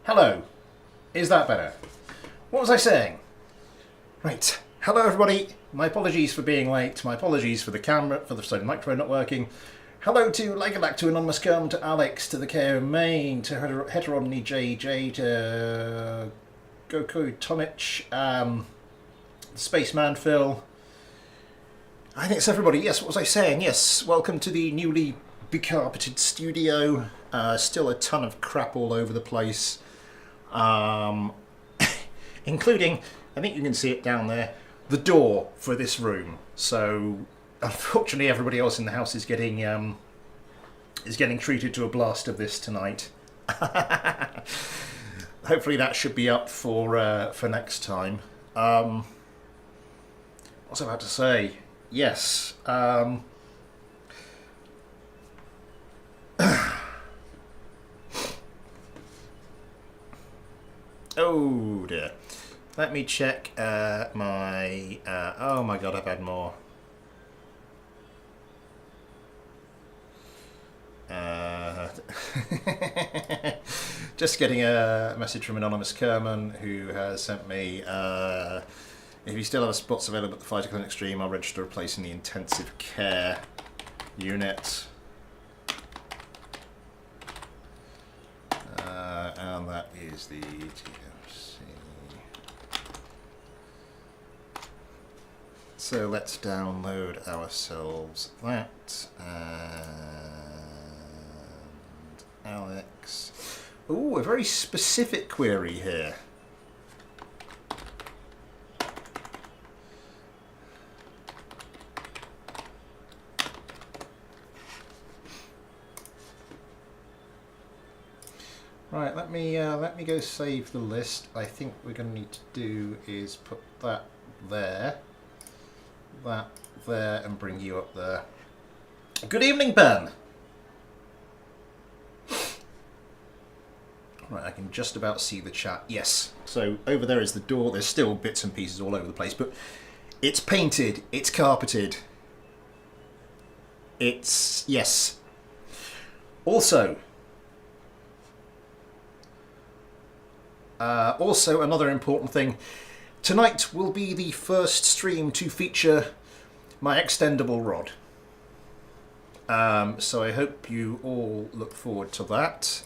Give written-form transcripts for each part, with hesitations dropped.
Hello. Is that better? What was I saying? Right. Hello, everybody. My apologies for being late. My apologies for the camera, for the microphone not working. Hello to Legalak, to Anonymous Gum, to Alex, to the KO Main, to Heteromni JJ, to Goku Tomich, Spaceman Phil. I think it's everybody. Yes, what was I saying? Yes, welcome to the newly becarpeted studio. Still a ton of crap all over the place. Including, I think you can see it down there, the door for this room. So, unfortunately, everybody else in the house is getting treated to a blast of this tonight. Hopefully, that should be up for next time. What was I about to say? Yes. Oh dear. Let me check my... oh my god, I've had more. Just getting a message from Anonymous Kerman, who has sent me... if you still have spots available at the Fighter Clinic stream, I'll register a place in the intensive care unit. And that is the TFC. So let's download ourselves that. And Alex. Ooh, a very specific query here. Right, let me go save the list. I think we're going to need to do is put that there, and bring you up there. Good evening, Ben. Right, I can just about see the chat. Yes, so over there is the door. There's still bits and pieces all over the place, but it's painted, it's carpeted. It's, yes. Also, another important thing, tonight will be the first stream to feature my extendable rod. So I hope you all look forward to that.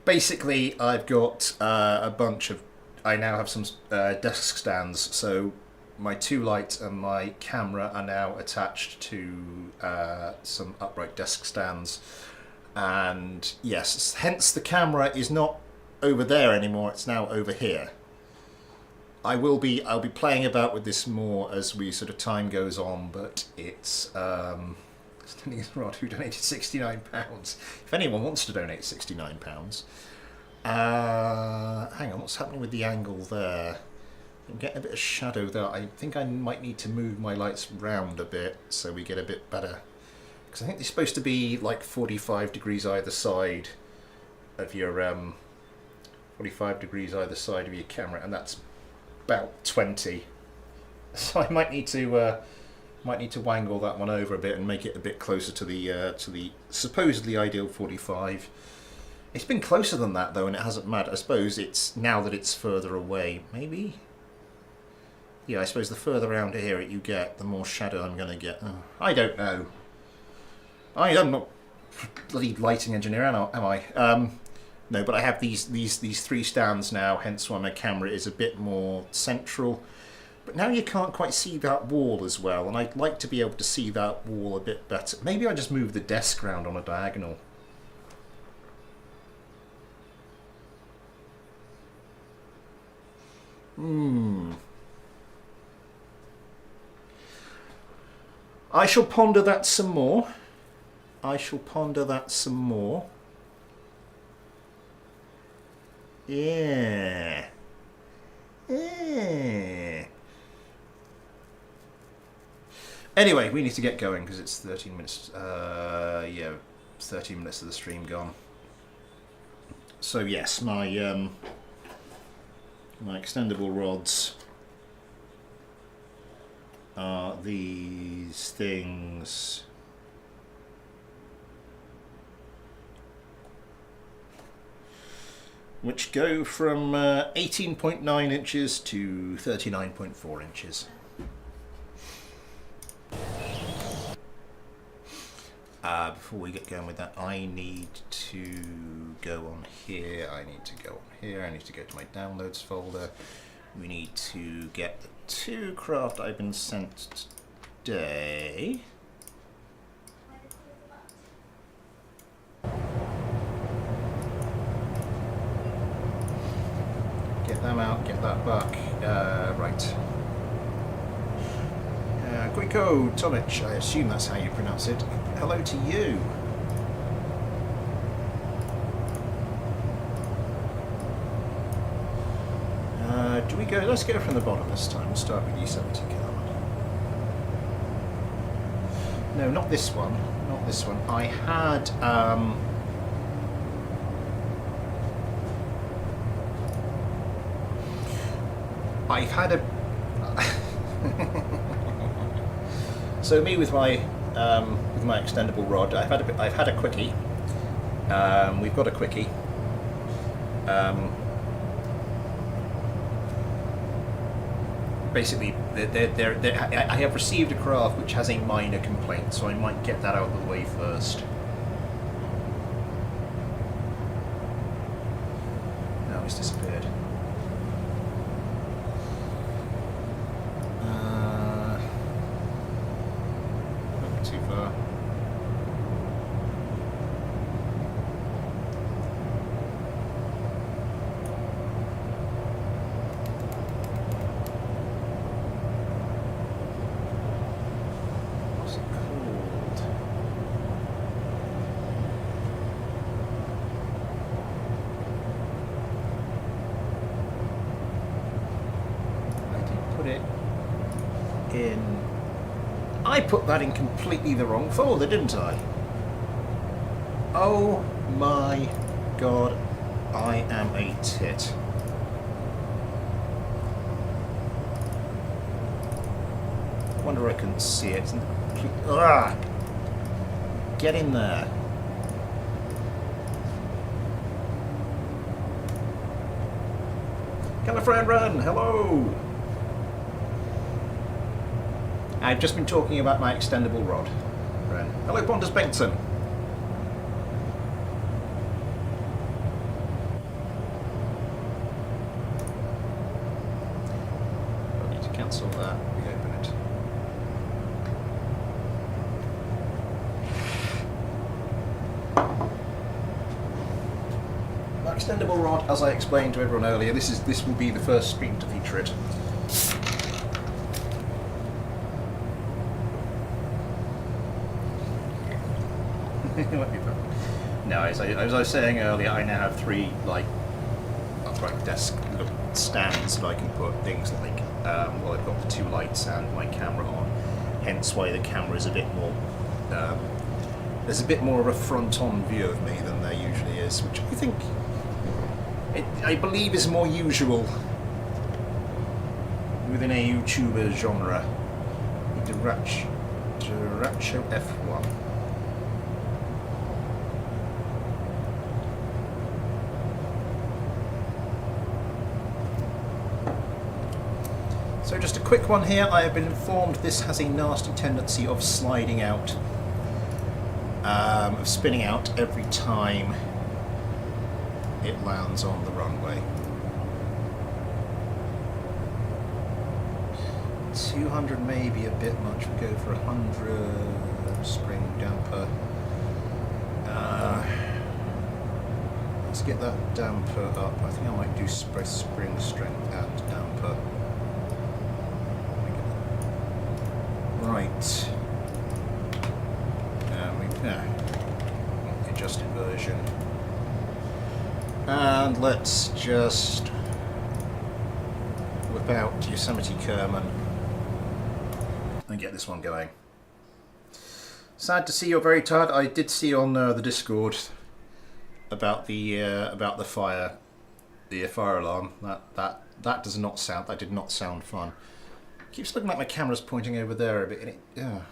Basically, I've got a bunch of... I now have some desk stands, so my 2 lights and my camera are now attached to some upright desk stands. And yes, hence the camera is not over there anymore, it's now over here. I'll be playing about with this more as we sort of time goes on, but it's Standing Rod, who donated £69. If anyone wants to donate £69. Hang on, what's happening with the angle there? I'm getting a bit of shadow there. I think I might need to move my lights round a bit so we get a bit better. Because I think they're supposed to be like 45 degrees either side of your 45 degrees either side of your camera, and that's about 20. So I might need to wangle that one over a bit and make it a bit closer to the supposedly ideal 45. It's been closer than that though, and it hasn't mattered. I suppose it's now that it's further away. Maybe. Yeah, I suppose the further around here you get, the more shadow I'm going to get. Oh, I don't know. I'm not bloody lighting engineer, am I? No, but I have these 3 stands now, hence why my camera is a bit more central. But now you can't quite see that wall as well, and I'd like to be able to see that wall a bit better. Maybe I just move the desk round on a diagonal. I shall ponder that some more. Yeah. Anyway, we need to get going because it's 13 minutes. Yeah, 13 minutes of the stream gone. So yes, my extendable rods are these things. which go from 18.9 inches to 39.4 inches. Before we get going with that, I need to go on here, I need to go on here, I need to go to my downloads folder. We need to get the 2 craft I've been sent today. Get them out, get that back. Right. Guico Tomic, I assume that's how you pronounce it. Hello to you. Do we go? Let's go from the bottom this time. We'll start with U70 Kerbal. No, not this one. Not this one. I had. I've had a. So me with my extendable rod, I've had a quickie. We've got a quickie. Basically, I have received a craft which has a minor complaint, so I might get that out of the way first. Now it's disappeared. Not too far. I put that in completely the wrong folder, didn't I? Oh my god, I am a tit. I wonder I couldn't see it. Ugh. Get in there. California Run, hello! I've just been talking about my extendable rod. Hello, Pontus Bengtsson. I need to cancel that. Reopen it. My extendable rod, as I explained to everyone earlier, this will be the first stream to feature it. No, as I was saying earlier, I now have 3 like upright desk stands that I can put things like. Well, I've got the 2 lights and my camera on. Hence why the camera is a bit more. There's a bit more of a front-on view of me than there usually is, which I think, I believe, is more usual within a YouTuber genre. Diracho F1. So just a quick one here. I have been informed this has a nasty tendency of sliding out, of spinning out every time it lands on the runway. 200 may be a bit much. We'll go for 100 spring damper. Let's get that damper up. I think I might do spring strength and damper. Right. Adjust inversion. And let's just whip out Yosemite Kerman and get this one going. Sad to see you're very tired. I did see on the Discord about the fire alarm. That does not sound. That did not sound fun. Keeps looking like my camera's pointing over there a bit, and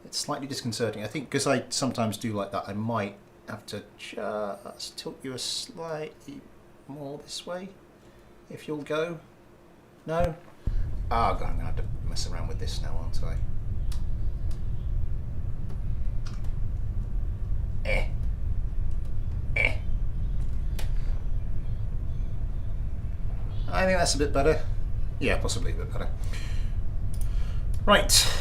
it's slightly disconcerting. I think because I sometimes do like that, I might have to just tilt you a slightly more this way, if you'll go. No? Ah, God, I'm going to have to mess around with this now, aren't I? I think that's a bit better. Yeah, possibly a bit better. Right.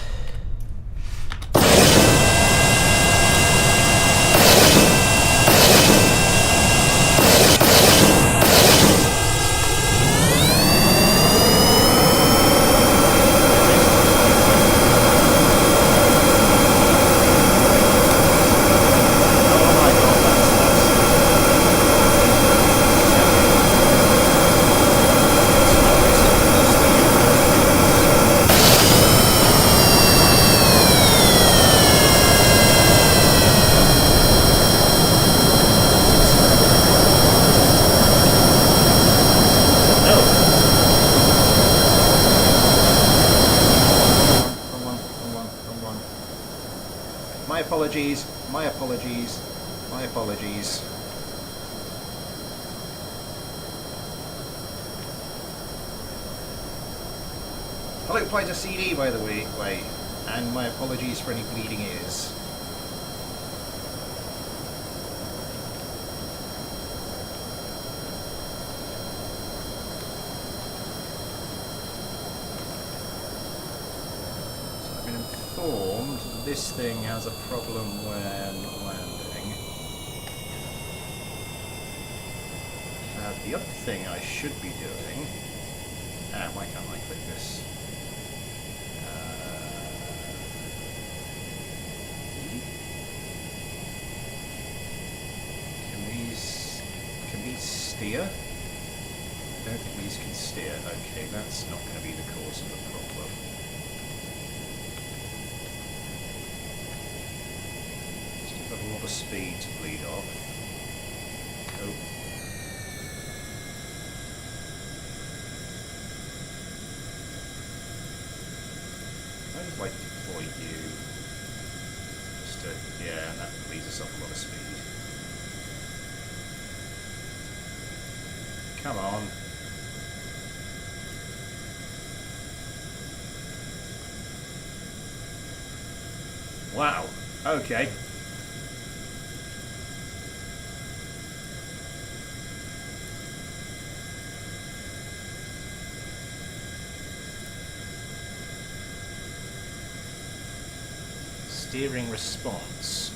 My apologies. Hello, Pleiter CD, by the way, and my apologies for any bleeding ears. So I've been informed that this thing has a problem when landing. The other thing I should be doing... why can't I click this? Can these steer? I don't think these can steer. Okay, that's not going to be the cause of the problem. Still got a lot of speed to bleed off. Oh. I just like to deploy you. Just to, yeah, and that bleeds us off a lot of speed. Come on. Wow. Okay. Steering response.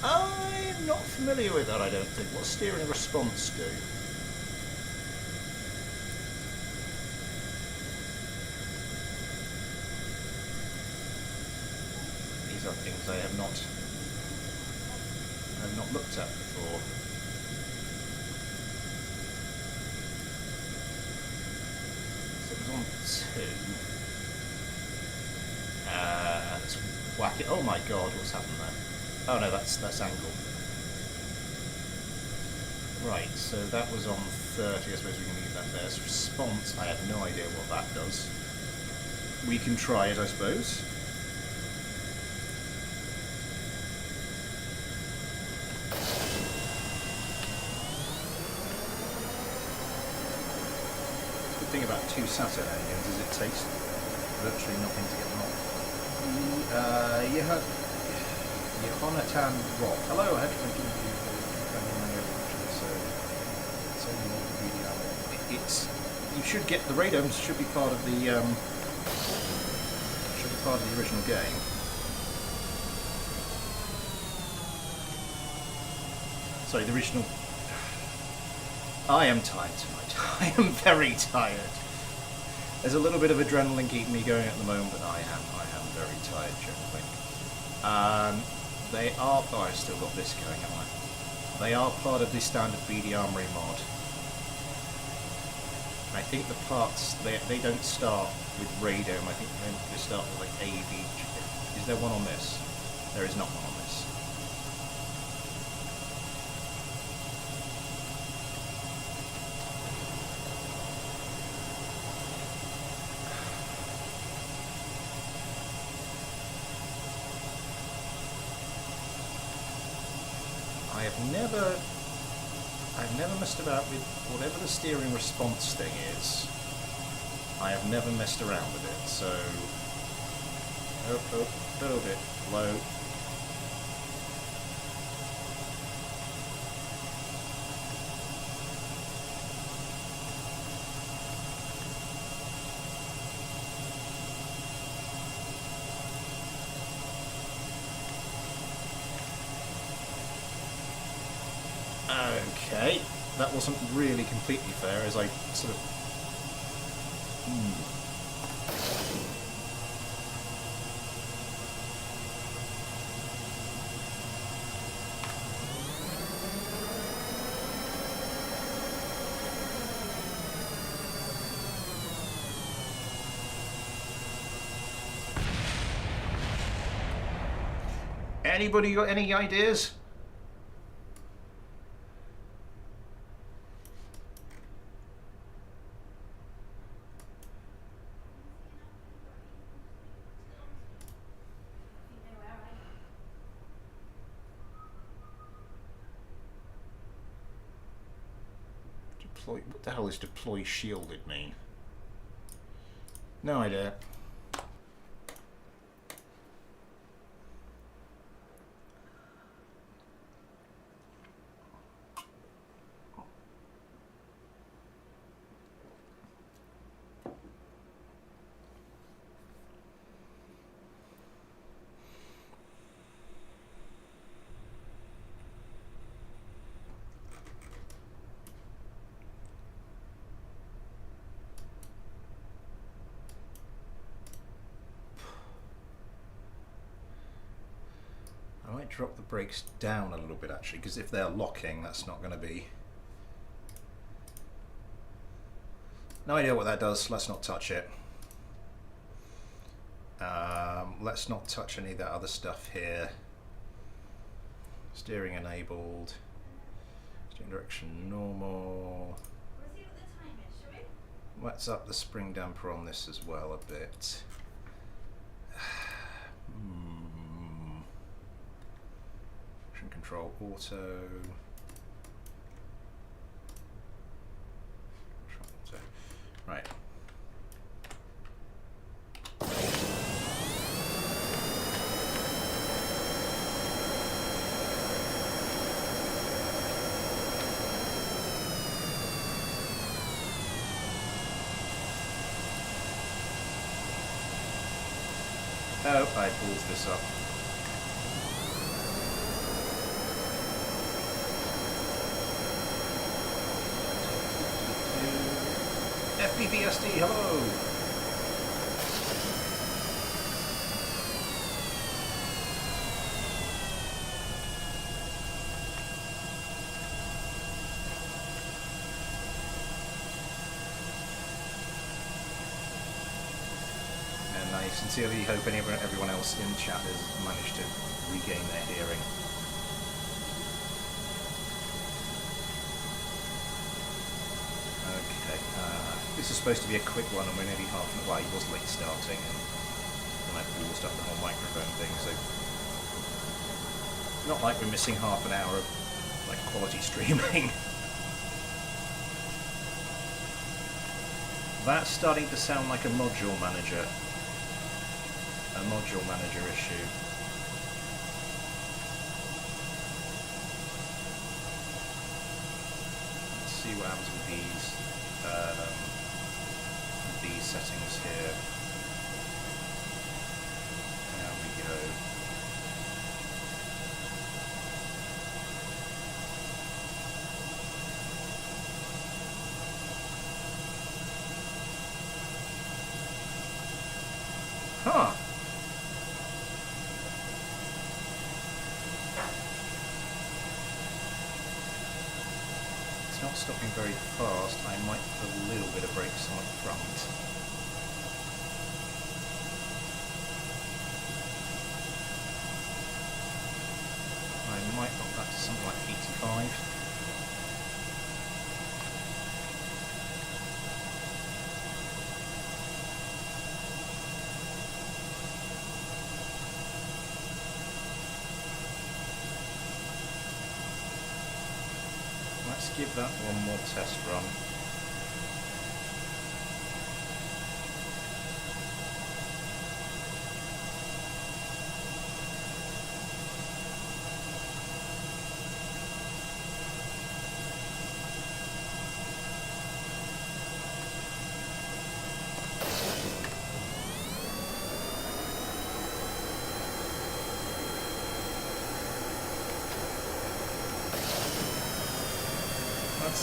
I'm not familiar with that, I don't think. What's steering response do? These are things I have not looked at before. So it was on 2. Let's whack it. Oh my god, what's happened there? Oh no, that's angle. Right, so that was on 30. I suppose we can leave that there. So response, I have no idea what that does. We can try it, I suppose. The good thing about 2 Saturn engines is it takes virtually nothing to get them off. Yehonatan Rock. Hello, I had to thank you for it's you should get the radomes should be part of the original game. Sorry, the original. I am tired tonight. I am very tired. There's a little bit of adrenaline keeping me going at the moment, but I am very tired generally. They are. Oh, I've still got this going, haven't I? They are part of the standard BD Armory mod. I think the parts they don't start with radome. I think they start with like AV. Is there one on this? There is not one on this. I I've never messed about with whatever the steering response thing is. I have never messed around with it, so... Oh, a little bit low. Okay, that wasn't really completely fair, as I sort of... Anybody got any ideas? Deploy, what the hell does deploy shielded mean? No idea. I might drop the brakes down a little bit actually, because if they're locking, that's not going to be... No idea what that does, let's not touch it. Let's not touch any of that other stuff here. Steering enabled. Steering direction normal. We'll see what the time is, shall we? Let's up the spring damper on this as well a bit. Traction control auto. Right. Oh, I pulled this up. FPPSD, hello! And I sincerely hope everyone else in chat has managed to regain their hearing. This is supposed to be a quick one, and we're nearly half an hour. Well, he was late starting, and I paused up the whole microphone thing, so not like we're missing half an hour of like quality streaming. That's starting to sound like a module manager issue. Let's see what happens with these. These settings here. There we go. Huh. It's not stopping very fast. I might put a little bit of brakes on the front. I might put that to something like 85. give that one more test run.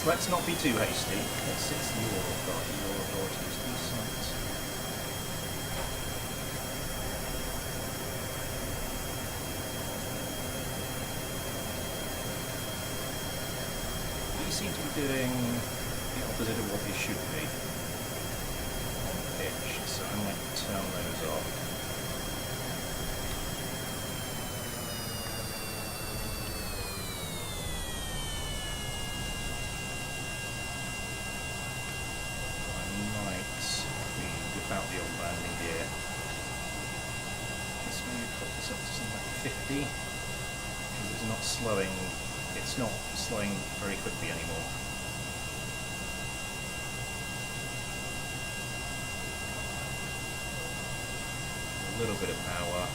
Let's not be too hasty. It's your authority to do something. We seem to be doing the opposite of what we should be on pitch, so I might turn those off. Out the old landing gear. Let's maybe put this up to something like 50 because it's not slowing very quickly anymore. A little bit of power.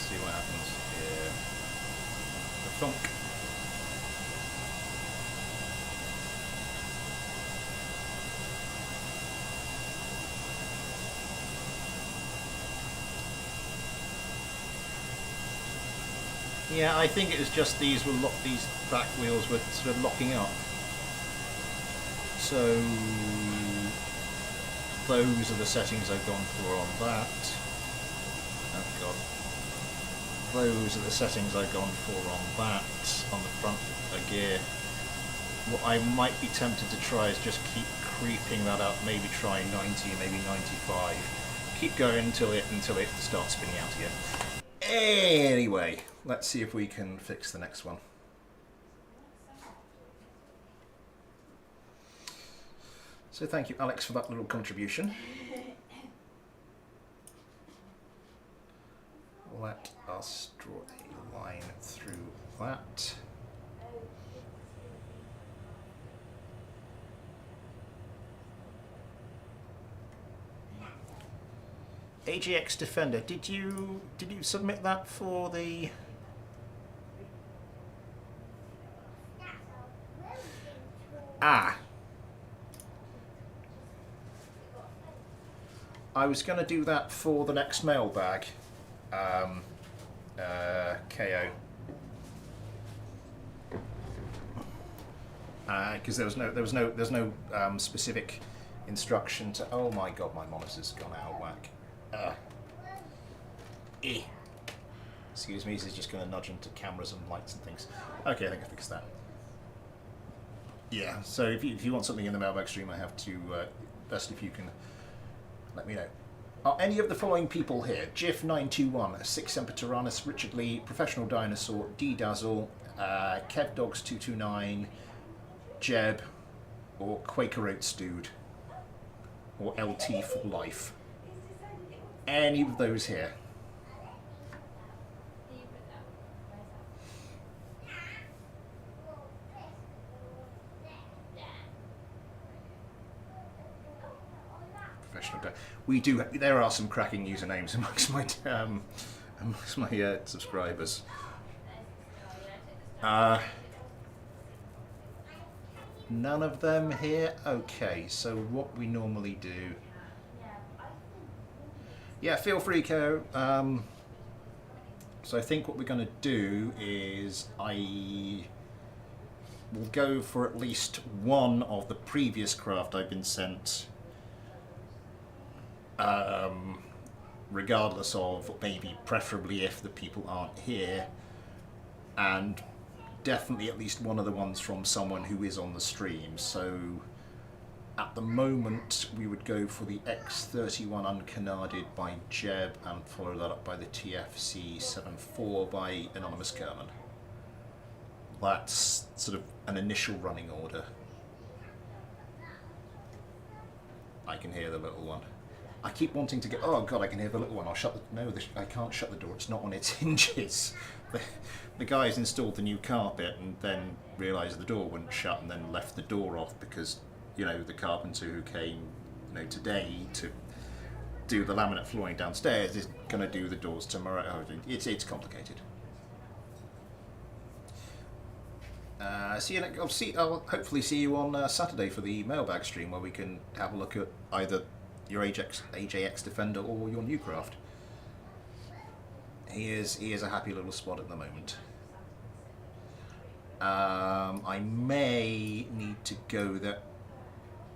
See what happens here. The thunk. Yeah, I think it was just these back wheels were sort of locking up. So those are the settings I've gone for on that. Oh god. Those are the settings I've gone for on that, on the front gear. What I might be tempted to try is just keep creeping that up, maybe try 90, maybe 95. Keep going until it starts spinning out again. Anyway, let's see if we can fix the next one. So thank you, Alex, for that little contribution. Let us draw a line through that. AGX Defender, did you submit that for the I was going to do that for the next mailbag. KO. Because there's no specific instruction to. Oh my god, my monitor's gone out of whack. Excuse me, this is just going to nudge into cameras and lights and things. Okay, I think I fixed that. Yeah, so if you want something in the mailbag stream, I have to. Best if you can let me know. Are any of the following people here? Jiff921, Six Semper Tyrannis, Richard Lee, Professional Dinosaur, D-Dazzle, KevDogs229, Jeb, or Quaker Oats Dude, or LT for Life? Any of those here? We do. There are some cracking usernames amongst my subscribers. None of them here. Okay, so what we normally do. Yeah, feel free, Ko. So I think what we're going to do is I will go for at least one of the previous craft I've been sent. Regardless of, maybe preferably if the people aren't here, and definitely at least one of the ones from someone who is on the stream. So at the moment we would go for the X31 Uncanarded by Jeb and follow that up by the TFC74 by Anonymous Kerman. That's sort of an initial running order. I can hear the little one. I keep wanting to get... Oh god, I can hear the little one. I'll shut the... No, I can't shut the door. It's not on its hinges. The guys installed the new carpet and then realised the door wouldn't shut and then left the door off because, you know, the carpenter who came, you know, today to do the laminate flooring downstairs is going to do the doors tomorrow. Oh, it's complicated. I'll hopefully see you on Saturday for the mailbag stream where we can have a look at either your AJX Defender or your new craft. He is a happy little spot at the moment. I may need to go. That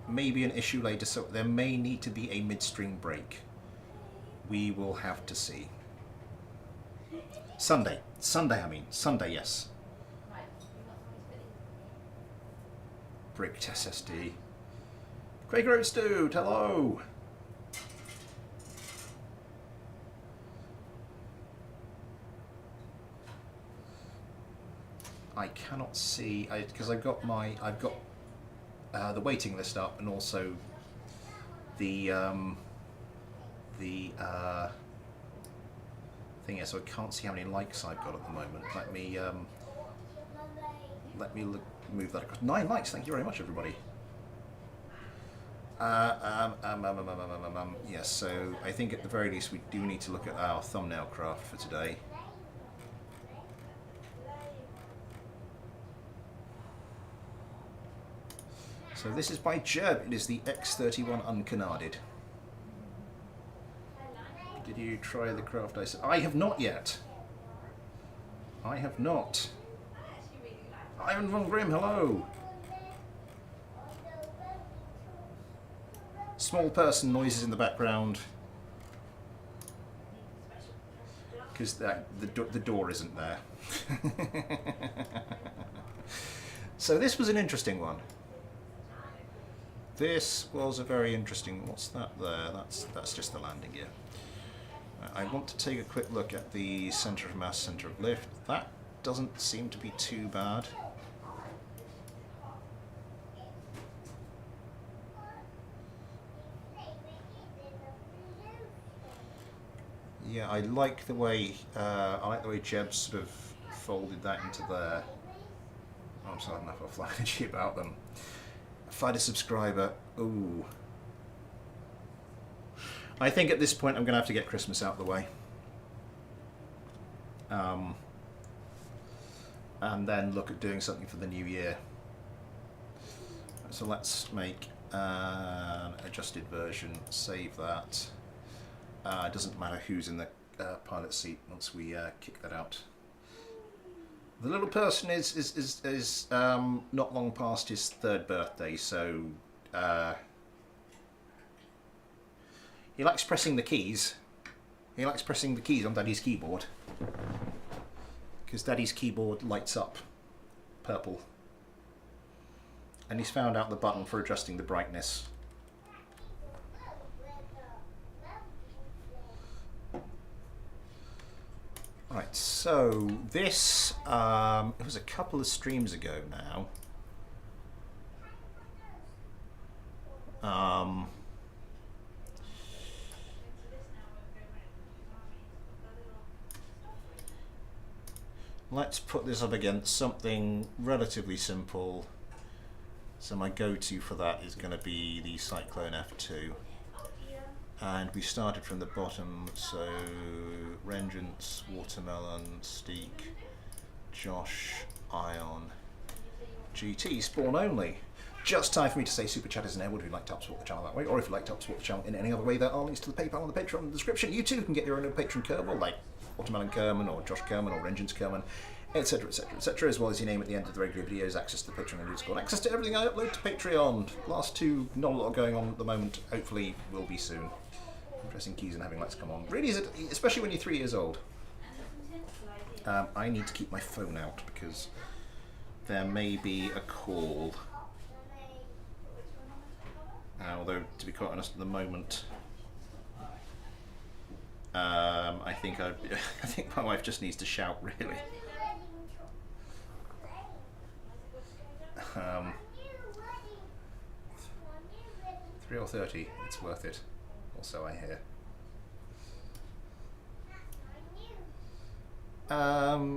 may be an issue later, so there may need to be a midstream break. We will have to see. Sunday, yes. Bricked SSD. Craig Roadstone, hello! I cannot see because I've got the waiting list up and also the thing is, so I can't see how many likes I've got at the moment. Let me move that across. 9 likes, thank you very much, everybody. Yes, so I think at the very least we do need to look at our thumbnail craft for today. So this is by Jeb. It is the X31 Uncanarded. Did you try the craft I said? I have not yet. I have not. Ivan von Grimm, hello. Small person noises in the background because the door isn't there. So this was an interesting one. This was a very interesting... What's that there? That's just the landing gear. I want to take a quick look at the centre of mass, centre of lift. That doesn't seem to be too bad. Yeah, I like the way Jeb sort of folded that into there. Oh, I'm sorry, enough offline energy about them. Find a subscriber. Ooh. I think at this point I'm going to have to get Christmas out of the way. And then look at doing something for the new year. So let's make an adjusted version, save that. It doesn't matter who's in the pilot seat once we kick that out. The little person is not long past his 3rd birthday, so he likes pressing the keys. He likes pressing the keys on Daddy's keyboard because Daddy's keyboard lights up purple, and he's found out the button for adjusting the brightness. Right, so this, it was a couple of streams ago now. Let's put this up against something relatively simple. So my go-to for that is going to be the Cyclone F2. And we started from the bottom, so Rengens, Watermelon, Steak, Josh, Ion, GT, Spawn only. Just time for me to say Super Chat is enabled if you'd like to help support the channel that way, or if you'd like to help support the channel in any other way, there are links to the PayPal and the Patreon in the description. You too can get your own Patreon Kerbal, like Watermelon Kerman, or Josh Kerman, or Rengens Kerman, etc, etc, etc, as well as your name at the end of the regular videos, access to the Patreon and Discord, access to everything I upload to Patreon. Last two, not a lot going on at the moment, hopefully will be soon. Pressing keys and having lights come on. Really is it, especially when you're 3 years old. I need to keep my phone out because there may be a call. Although, to be quite honest, at the moment, I think I think my wife just needs to shout, really. 3 or 30, it's worth it. Also, I hear.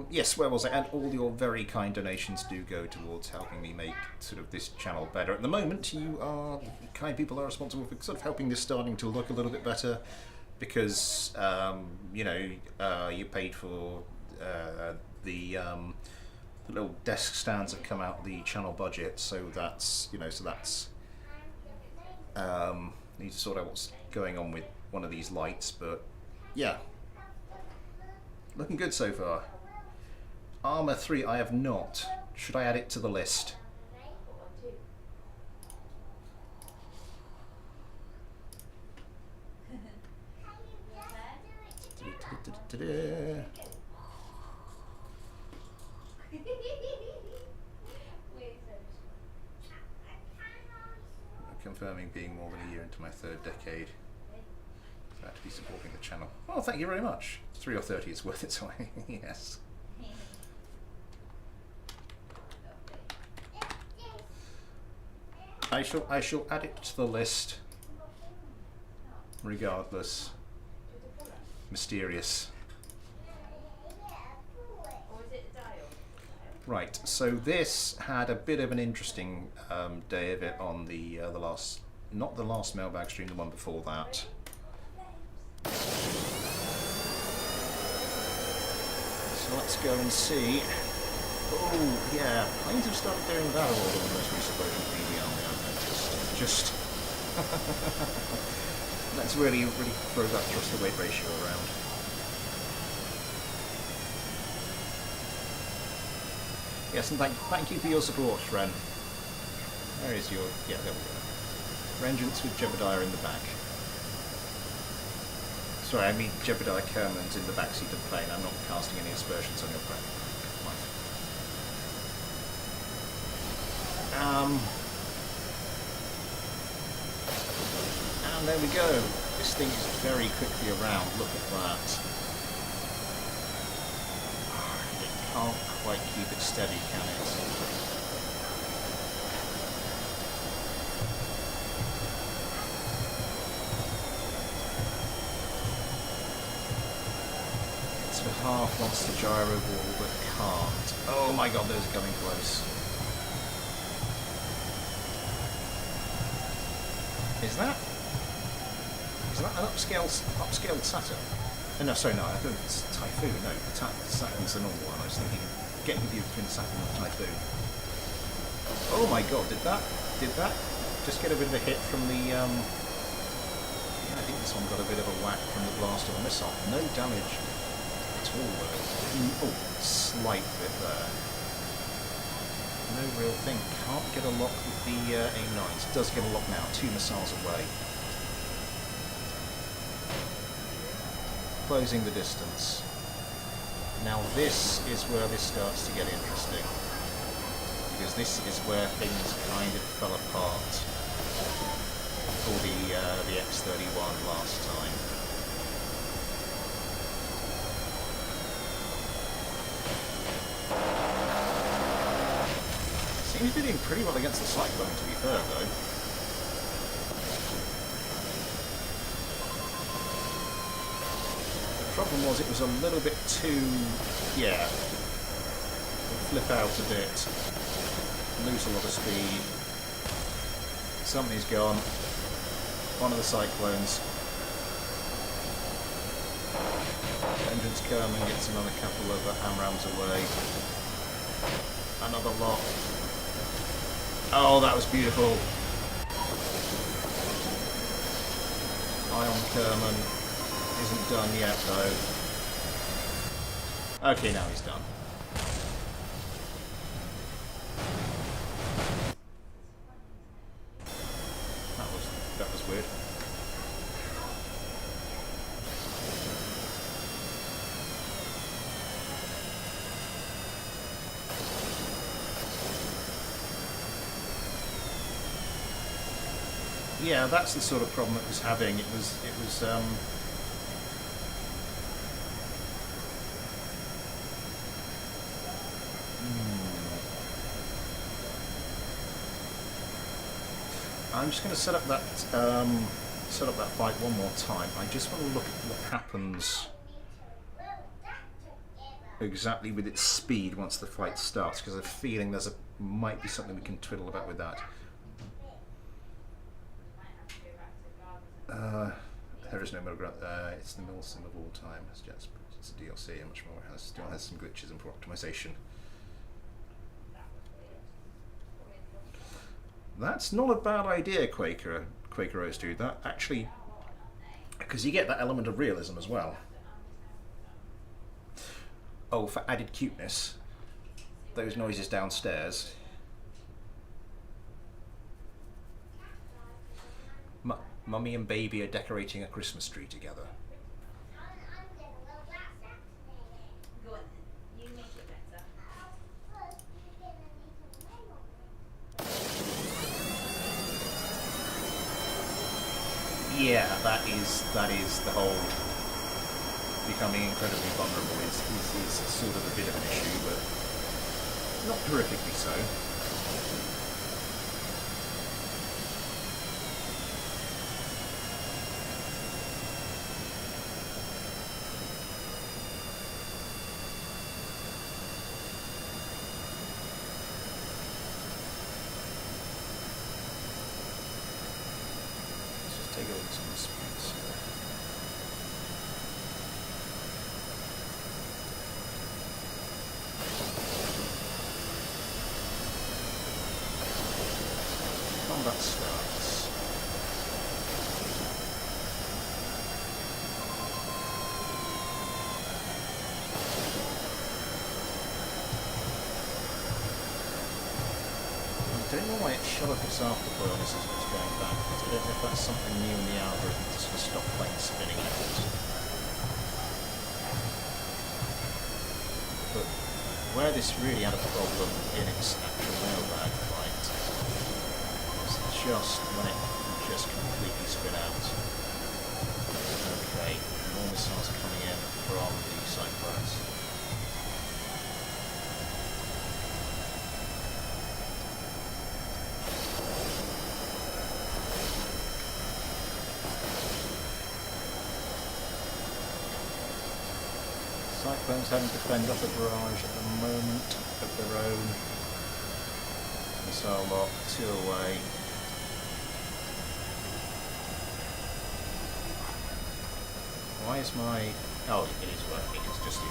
Yes, where was I? And all your very kind donations do go towards helping me make sort of this channel better. At the moment, you are kind people are responsible for sort of helping this starting to look a little bit better, because you know, you paid for the little desk stands that come out the channel budget, so that's, you know, so that's need to sort out what's going on with one of these lights, but yeah. Looking good so far. Armour 3 I have not. Should I add it to the list? Confirming being more than a year into my 3rd decade. Glad to be supporting the channel. Oh, thank you very much. 3 or 30 is worth it, so yes. I shall add it to the list. Regardless. Mysterious. Right, so this had a bit of an interesting day of it on the last, not the last mailbag stream, the one before that. So let's go and see. Oh yeah, planes have started doing that all over the most recent version of BBL, I've noticed. Just let's really throw that thrust to weight ratio around. Yes, and thank you for your support, Ren. Where is your... yeah, there we go. Vengeance with Jebediah in the back. Sorry, I mean Jebediah Kerman's in the backseat of the plane. I'm not casting any aspersions on your plane. And there we go. This thing is very quickly around. Look at that. It can't quite keep it steady, can it? It's for half wants to gyro wall but can't. Oh my god, those are coming close. Is that an upscaled Saturn? Oh, no, sorry, no, I thought it's Typhoon. No, Saturn's the normal one. I was thinking, getting confused between Saturn and Typhoon. Oh my god, did that just get a bit of a hit from the, yeah, I think this one got a bit of a whack from the blast of a missile. No damage at all, though. Oh, slight bit there. No real thing. Can't get a lock with the AIM-9s. Does get a lock now. 2 missiles away. Closing the distance. Now this is where this starts to get interesting, because this is where things kind of fell apart for the X-31 last time. Seems to be doing pretty well against the Cyclone, to be fair, though. The problem was it was a little bit too, yeah, flip out a bit, lose a lot of speed. Somebody's gone. One of the Cyclones. Vengeance Kerman gets another couple of AMRAAMs away. Another lock. Oh, that was beautiful. Ion Kerman isn't done yet, though. Okay, now he's done. That was weird. Yeah, that's the sort of problem it was having. It was I'm just going to set up that fight one more time. I just want to look at what happens exactly with its speed once the fight starts, because I have a feeling might be something we can twiddle about with that. There is no middle ground. It's the middle sim of all time. It's a DLC and much more. It still has some glitches and poor optimization. That's not a bad idea, Quaker Rose dude. That actually, because you get that element of realism as well. Oh, for added cuteness, those noises downstairs. Mummy and baby are decorating a Christmas tree together. Yeah, that is the whole becoming incredibly vulnerable is sort of a bit of an issue, but not horrifically so. Take a look at some of the speeds here. Combat starts. I don't know why it shut off its afterburners as it was going backwards. I don't know if that's something new in the algorithm to sort of stop planes spinning out. But where this really had a problem in its actual mailbag fight was just when it would just completely spin out. Okay, more missiles coming in from the cyclones. Cyclones having to fend off a barrage at the moment of their own. Missile lock, 2 away. Why is my... Oh, it is working. It's just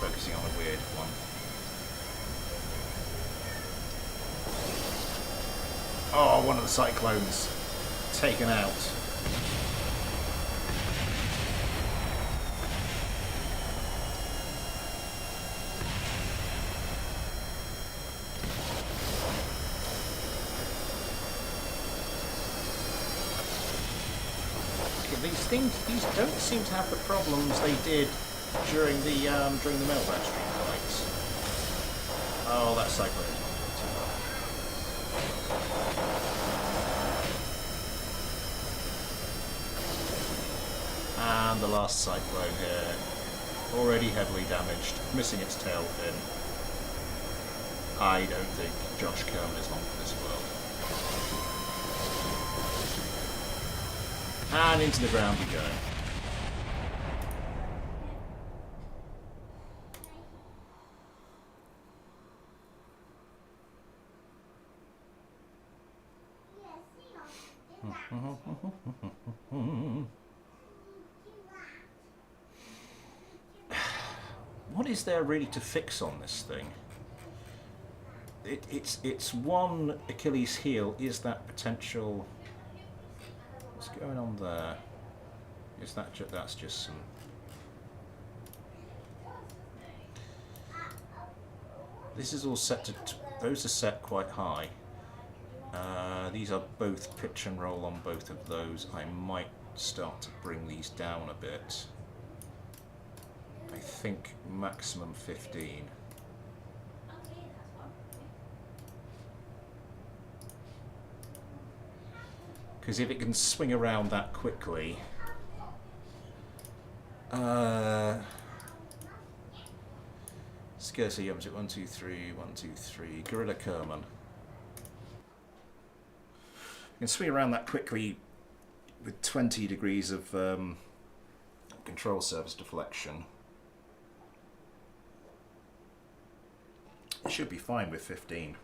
focusing on a weird one. Oh, one of the Cyclones taken out. These don't seem to have the problems they did during the mailbag stream fights. Oh, that cyclone is not doing too well. And the last cyclone here, already heavily damaged, missing its tail fin. I don't think Josh Kerman is long for this world. And into the ground we go. What is there really to fix on this thing? It's one Achilles heel is that potential. What's going on there? Is that that's just some... This is all set to... Those are set quite high. These are both pitch and roll on both of those. I might start to bring these down a bit. I think maximum 15. Because if it can swing around that quickly... Scarcely up to 1, 2, 3, 1, 2, 3. Gorilla Kerman. You can swing around that quickly with 20 degrees of control surface deflection. It should be fine with 15.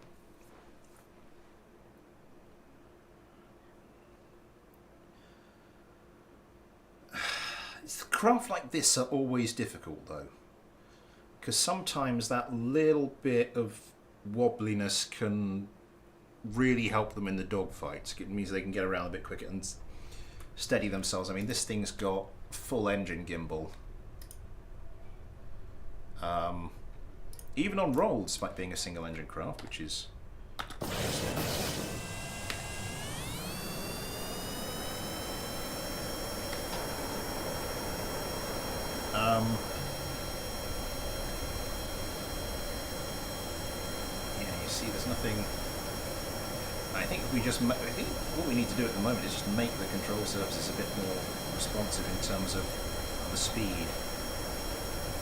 Craft like this are always difficult though, because sometimes that little bit of wobbliness can really help them in the dogfights. It means they can get around a bit quicker and steady themselves. I mean, this thing's got full engine gimbal. Even on roll, despite being a single engine craft, which is... yeah, you see there's nothing... I think if we just... I think what we need to do at the moment is just make the control surfaces a bit more responsive in terms of the speed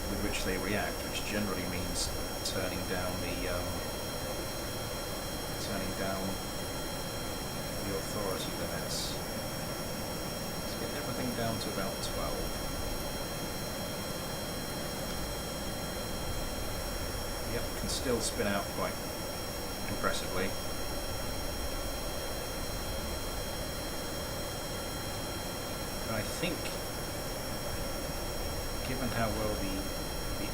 with which they react, which generally means turning down the authority limits. Let's get everything down to about 12. Yep, can still spin out quite impressively. And I think, given how well the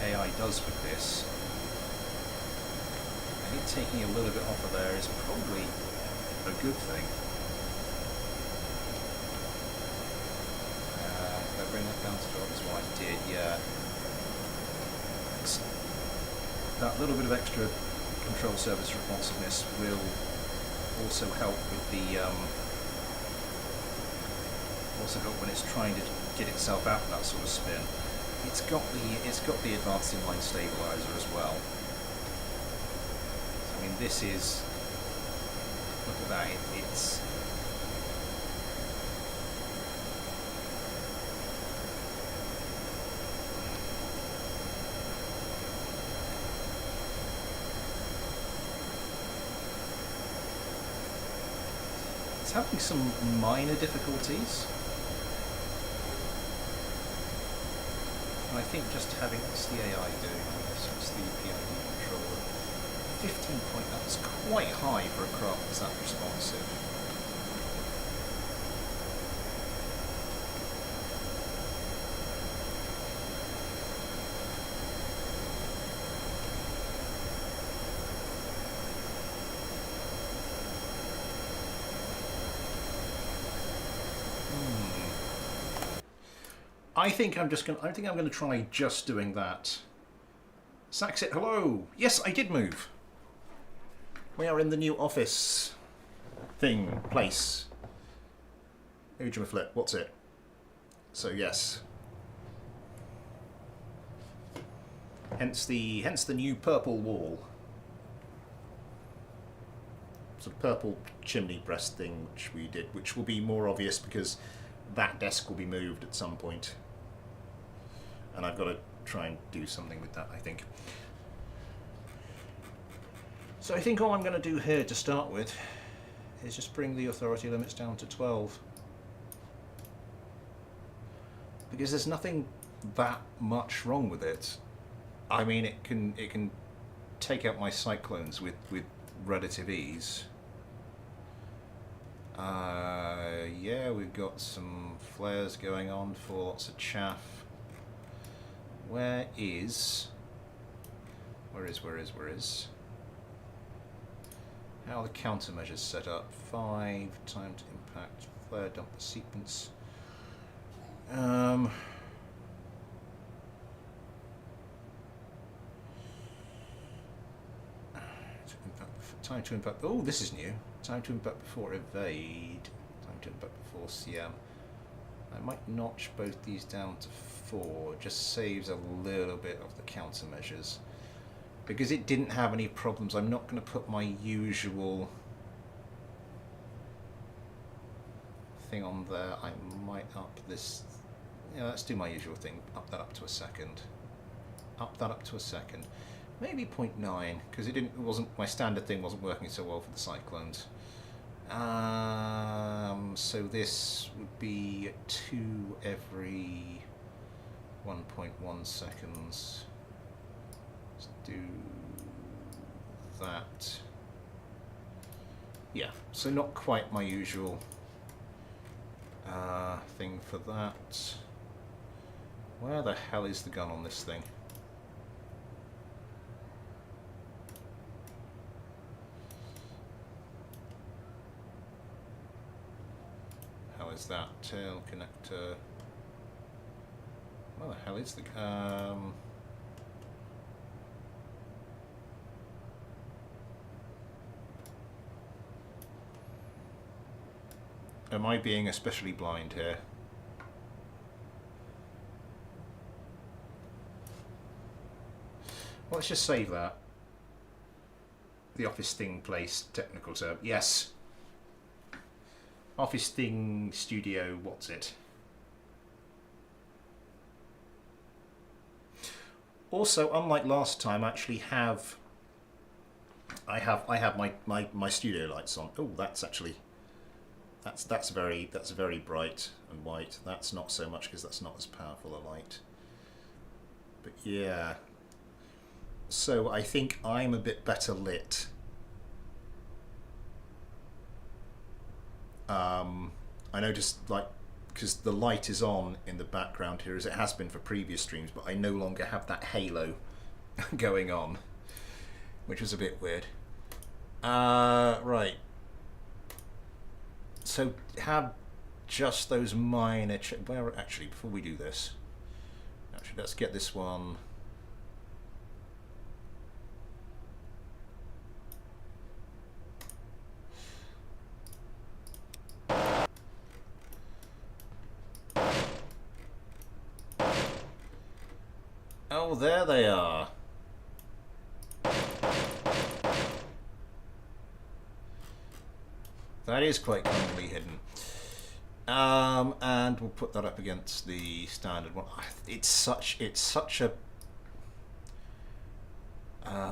AI does with this, I think taking a little bit off of there is probably a good thing. If I bring that down to 12 is what I did, yeah. That little bit of extra control surface responsiveness will also help with the also help when it's trying to get itself out of that sort of spin. It's got the advanced inline stabilizer as well. So, I mean, this is, look at that. It's having some minor difficulties. And I think just having, what's the AI doing on this? What's the PID controller? 15 point, that's quite high for a craft that's that responsive. I think I'm going to try just doing that. Saxit, hello. Yes, I did move. We are in the new office place. Flip, what's it? So yes. Hence the new purple wall. Sort of purple chimney breast thing which we did, which will be more obvious because that desk will be moved at some point. And I've got to try and do something with that, I think. So I think all I'm going to do here to start with is just bring the authority limits down to 12. Because there's nothing that much wrong with it. I mean, it can take out my cyclones with relative ease. Yeah, we've got some flares going on for lots of chaff. Where is? How are the countermeasures set up? 5, time to impact, flare dump the sequence. Time to impact, oh, this is new. Time to impact before evade. Time to impact before CM. I might notch both these down to 4, just saves a little bit of the countermeasures. Because it didn't have any problems, I'm not going to put my usual anything on there, I might up this. Yeah, let's do my usual thing. Up that up to a second. Up that up to a second. Maybe 0.9 because it wasn't my standard thing wasn't working so well for the cyclones. So this would be 2 every 1.1 seconds. Let's do that. Yeah, so not quite my usual thing for that. Where the hell is the gun on this thing? How is that? Tail connector. Where the hell is the Am I being especially blind here? Well, let's just save that. The office thing place technical term. Yes. Office thing studio. What's it? Also, unlike last time, I actually have. I have my studio lights on. Oh, that's actually. That's very bright and white. That's not so much because that's not as powerful a light. But yeah. So I think I'm a bit better lit. I noticed, like, because the light is on in the background here as it has been for previous streams, but I no longer have that halo going on, which was a bit weird. Right. So have just those minor where actually before we do this, actually let's get this one. Oh, there they are. That is quite commonly hidden. And we'll put that up against the standard one. It's such a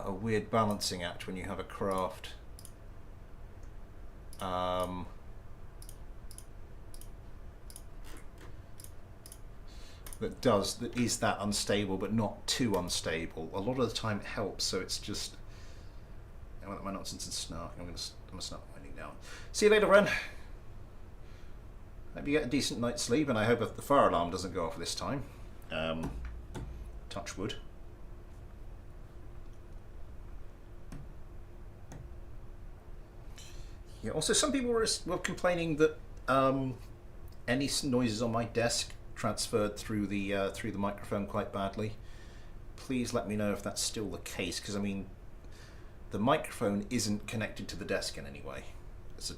weird balancing act when you have a craft. That is that unstable, but not too unstable. A lot of the time it helps, so it's just. I want my nonsense and snark. I'm gonna start winding down. See you later, Ren. Hope you get a decent night's sleep, and I hope the fire alarm doesn't go off this time. Touch wood. Yeah. Also, some people were complaining that any noises on my desk transferred through the microphone quite badly. Please let me know if that's still the case, because I mean, the microphone isn't connected to the desk in any way.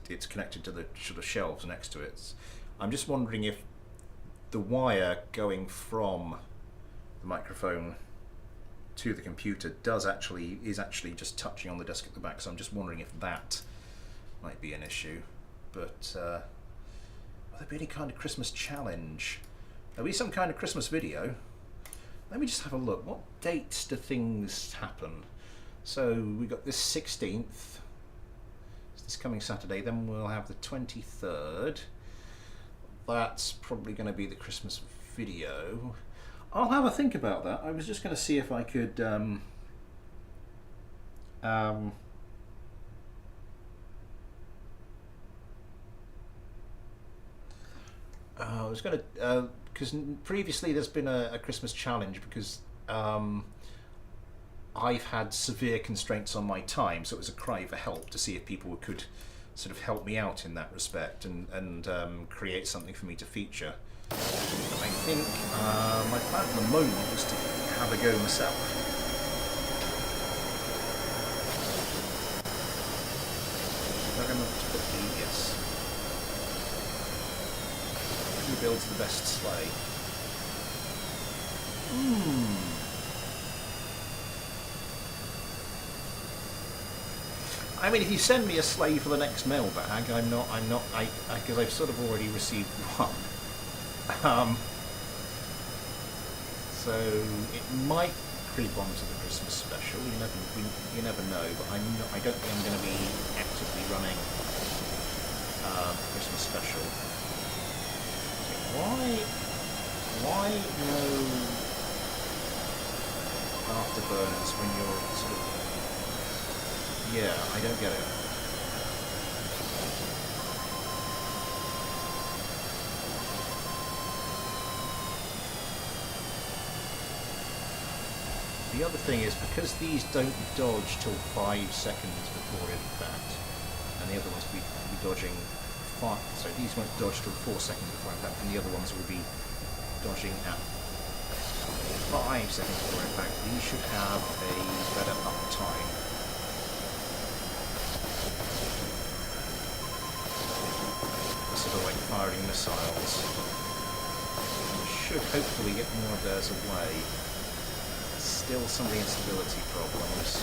It's connected to the sort of shelves next to it. I'm just wondering if the wire going from the microphone to the computer is actually just touching on the desk at the back. So I'm just wondering if that might be an issue. But will there be any kind of Christmas challenge? There'll be some kind of Christmas video. Let me just have a look. What dates do things happen? So we got this 16th. It's this coming Saturday. Then we'll have the 23rd. That's probably going to be the Christmas video. I'll have a think about that. I was just going to see if I could. I was going to, because previously there's been a Christmas challenge because I've had severe constraints on my time, so it was a cry for help to see if people could sort of help me out in that respect and create something for me to feature. I think my plan at the moment was to have a go myself. I remember to put the yes. Who builds the best sleigh? I mean, if you send me a slave for the next mailbag, because I've sort of already received one. So it might creep onto the Christmas special. You never know, but I don't think I'm going to be actively running Christmas special. Why no afterburners when you're sort of... Yeah, I don't get it. The other thing is, because these don't dodge till 5 seconds before impact, and the other ones will be dodging 5, so these won't dodge till 4 seconds before impact, and the other ones will be dodging at 5 seconds before impact. These should have a better uptime. Sort of like firing missiles. You should hopefully get more of theirs away. Still some of the instability problems.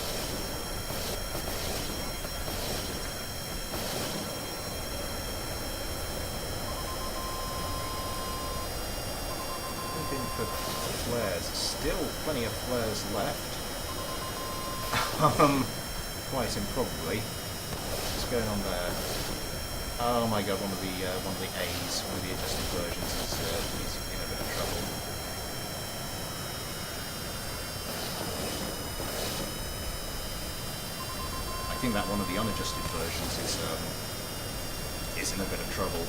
Hoping for flares. Still plenty of flares left. Quite improbably. What's going on there? Oh my god, one of the A's, one of the adjusted versions is in a bit of trouble. I think that one of the unadjusted versions is in a bit of trouble.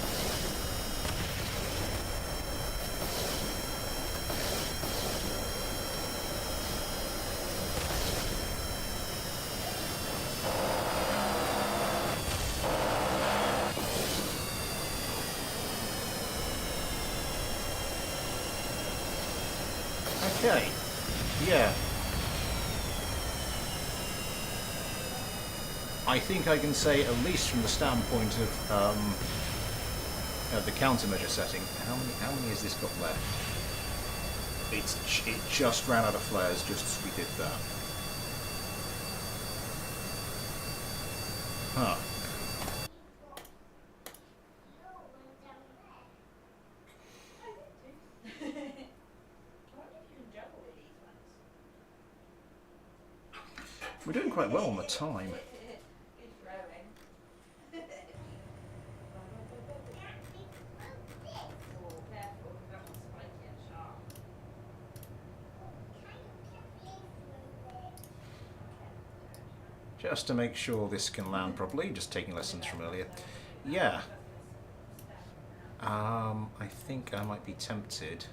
Okay, yeah. I think I can say, at least from the standpoint of the countermeasure setting, how many has this got left? It just ran out of flares just as we did that. Huh. We're doing quite well on the time. Just to make sure this can land properly, just taking lessons from earlier. Yeah. I think I might be tempted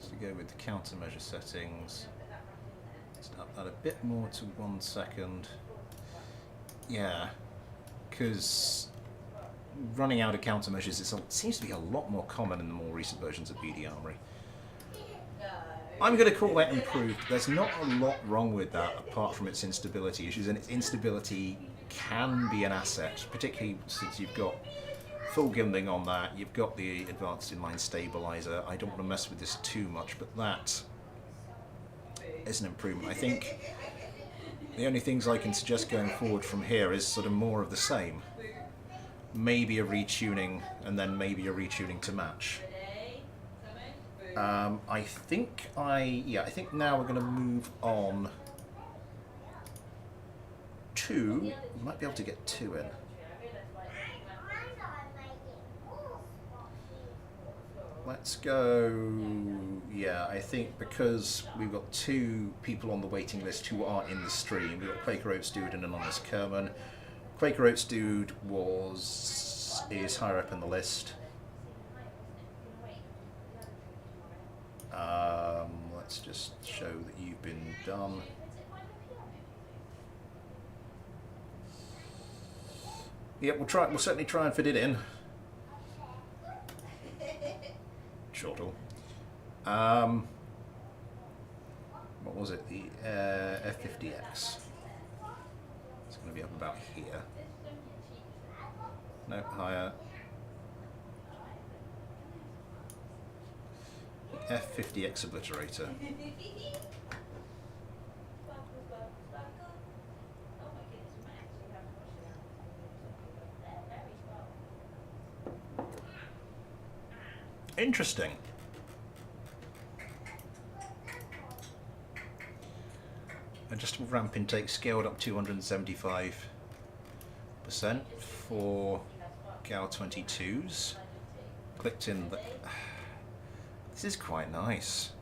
to go with the countermeasure settings. Start that a bit more to 1 second. Yeah, because running out of countermeasures seems to be a lot more common in the more recent versions of BD Armory. I'm going to call that improved. There's not a lot wrong with that apart from its instability issues, and its instability can be an asset, particularly since you've got full gimbling on that, you've got the advanced inline stabilizer. I don't want to mess with this too much, but that is an improvement. I think the only things I can suggest going forward from here is sort of more of the same. Maybe a retuning, and then maybe a retuning to match. I think now we're going to move on to, we might be able to get 2 in. Let's go, yeah, I think because we've got 2 people on the waiting list who are in the stream. We've got Quaker Oats Dude and Anonymous Kerman. Quaker Oats Dude is higher up in the list. Let's just show that you've been done. Yeah, we'll certainly try and fit it in. Shortle. What was it? The F50X. It's going to be up about here. No, higher. F50X Obliterator. Interesting. Adjustable ramp intake scaled up 275% for GAL 22s. Clicked in the... This is quite nice.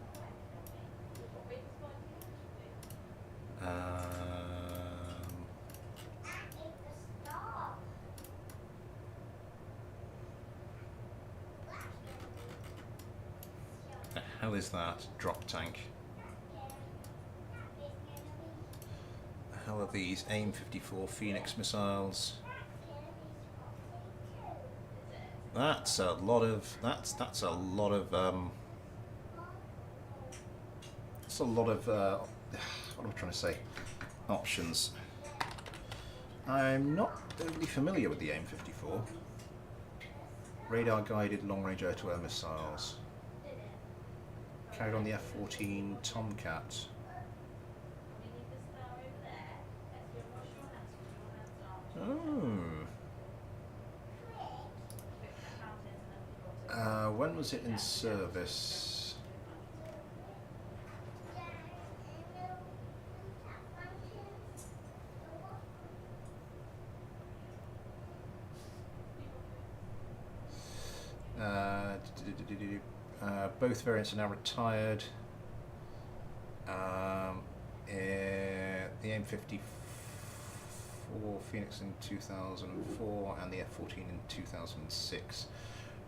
The hell is that? Drop tank. The hell are these? AIM-54 Phoenix missiles. That's a lot of that's a lot of it's a lot of what am I trying to say? Options. I'm not overly familiar with the AIM-54. Radar guided long range air-to-air missiles. Carried on the F-14 Tomcat. When was it in service? Both variants are now retired. The AIM-54 Phoenix in 2004 and the F-14 in 2006.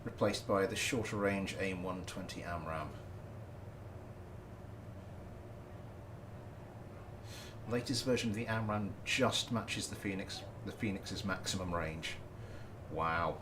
Replaced by the shorter range AIM-120 AMRAAM. Latest version of the AMRAAM just matches the Phoenix's maximum range. Wow.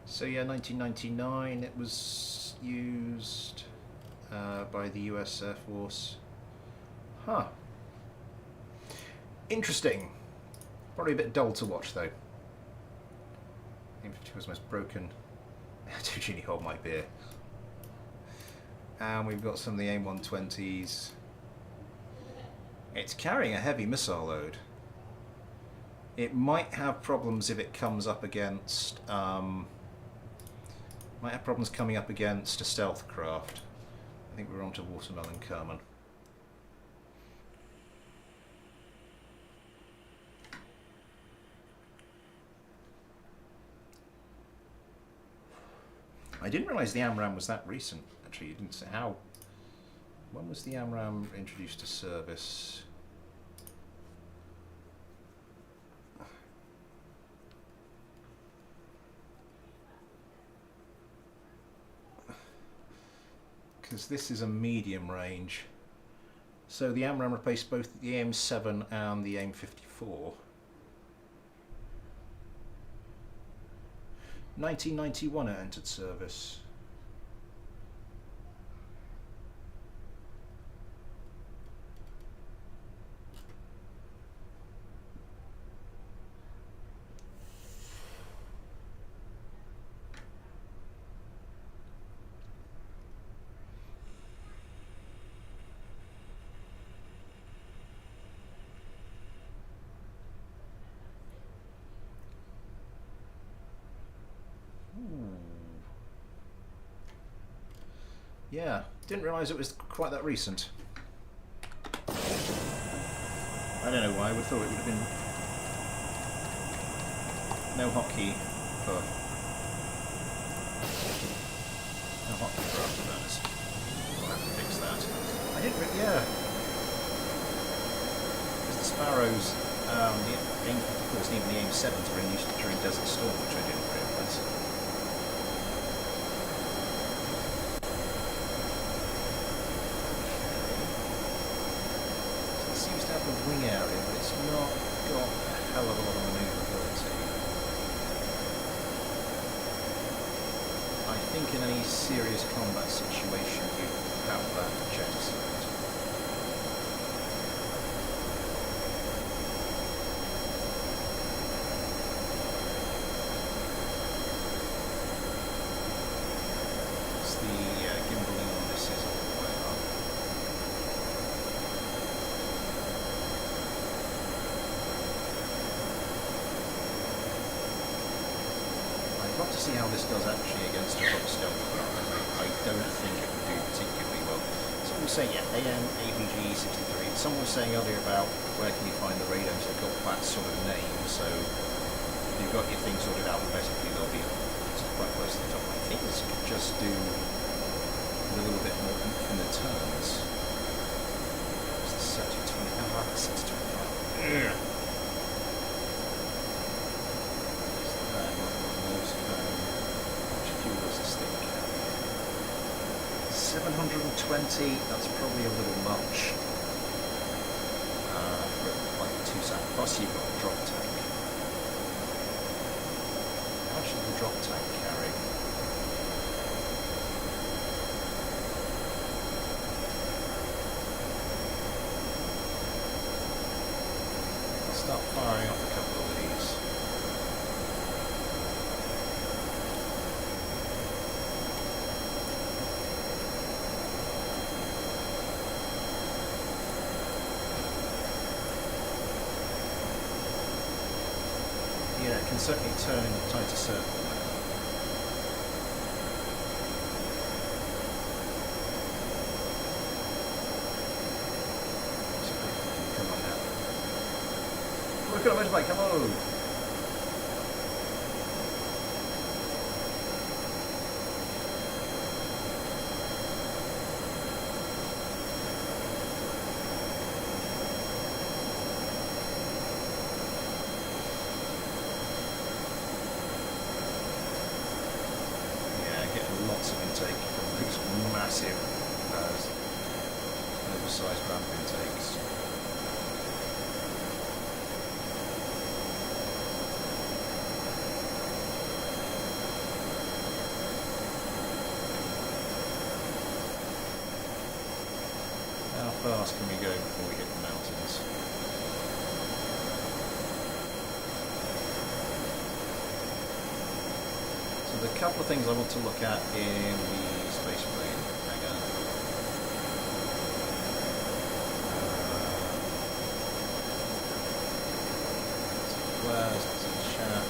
So yeah, 1999 it was used by the US Air Force. Huh. Interesting. Probably a bit dull to watch though. AIM-54 was most broken. Do Genie hold my beer? And we've got some of the AIM-120s. It's carrying a heavy missile load. It might have problems if it comes up against might have problems coming up against a stealth craft. I think we're on to Watermelon Kerman. I didn't realise the AMRAAM was that recent. Actually, you didn't say how. When was the AMRAAM introduced to service? Because this is a medium range. So the AMRAAM replaced both the AIM-7 and the AIM-54. 1991 it entered service. Yeah, didn't realise it was quite that recent. I don't know why, I would have thought it would have been no hotkey for afterburners. We'll have to fix that. I didn't really, yeah. Because the Sparrows, the AIM-54s and even the AIM-7s were in use during Desert Storm, which I didn't realise. The wing area, but it's not got a hell of a lot of manoeuvrability. I think in any serious combat situation you have that jettisoned. The gimbaling on this is all the way up. I'd love to see how this does actually against a rock stealth craft. I don't think it would do particularly well. Someone was saying, yeah, AM, APG 63. Someone was saying earlier about where can you find the radios that got that sort of name, so if you've got your thing sorted alphabetically, they'll be quite close to the top. I think this could just do a little bit more oomph in the turns. It's the set to 20. Oh, that's set to 25. Ugh. How much fuel does this thing carry? 720. That's probably a little much for like a 2-sack. Plus, you've got a drop tank. How much does the drop tank carry? Start firing off a couple of these. Yeah, it can certainly turn in a tighter circle now. So come on now. Look at a motorbike, come on! Yeah, getting lots of intake from these massive, oversized ramp intakes. How fast can we go before we hit the mountains? So the couple of things I want to look at in the space plane hangar. Flares, lots of chaff.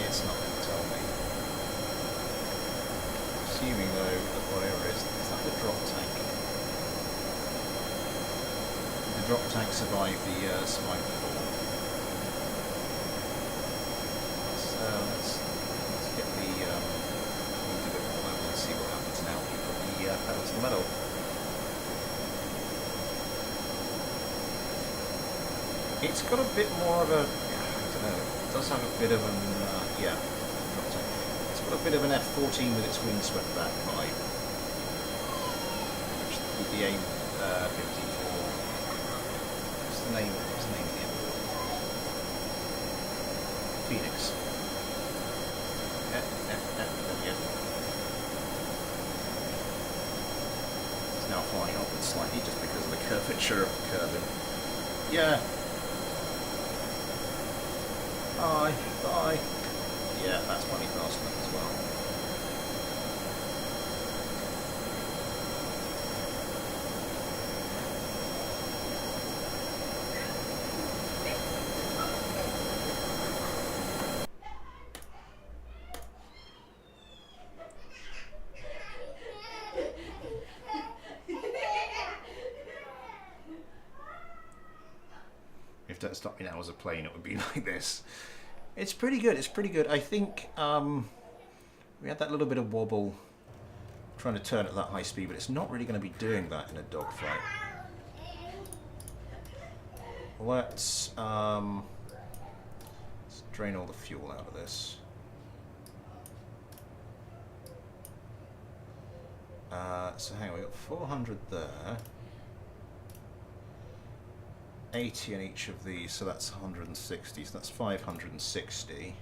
It's not going to tell me. Assuming though that whatever is that the drop tank? Did the drop tank survive the spike fall? Let's get the a bit more level and see what happens now. We put the pedal to the metal. It's got a bit more of a, I don't know, it does have a bit of an, yeah, it's got a bit of an F-14 with its windswept back vibe, which with the AIM 54, what's the name again? Phoenix. It's now flying upwards slightly just because of the curvature of the curving. Yeah. Bye. Yeah, that's plenty fast enough as well. If don't stop me now as a plane, it would be like this. It's pretty good. It's pretty good. I think we had that little bit of wobble trying to turn at that high speed, but it's not really going to be doing that in a dogfight. Let's drain all the fuel out of this. So hang on, we got 400 there. 80 in each of these, so that's 160, so that's 560.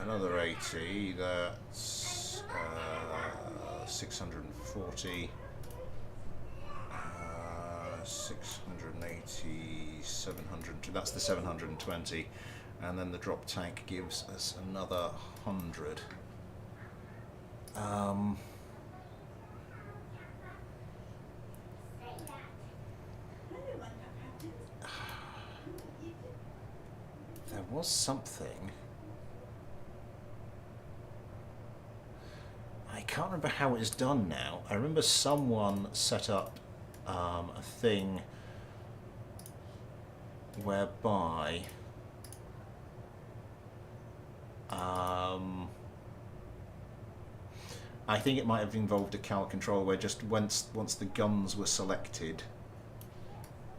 Another 80, that's 640. 680, 700, that's the 720. And then the drop tank gives us another 100. There was something. I can't remember how it's done now. I remember someone set up a thing whereby I think it might have involved a cal control where just once the guns were selected,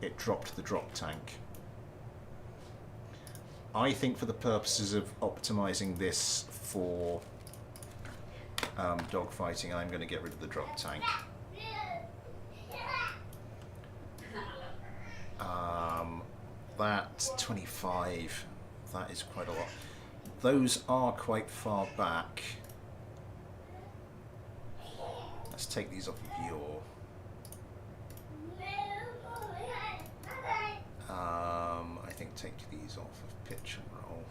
it dropped the drop tank. I think for the purposes of optimizing this for dogfighting, I'm going to get rid of the drop tank. That 25, that is quite a lot. Those are quite far back. Let's take these off of yaw. I think take these off of pitch and roll.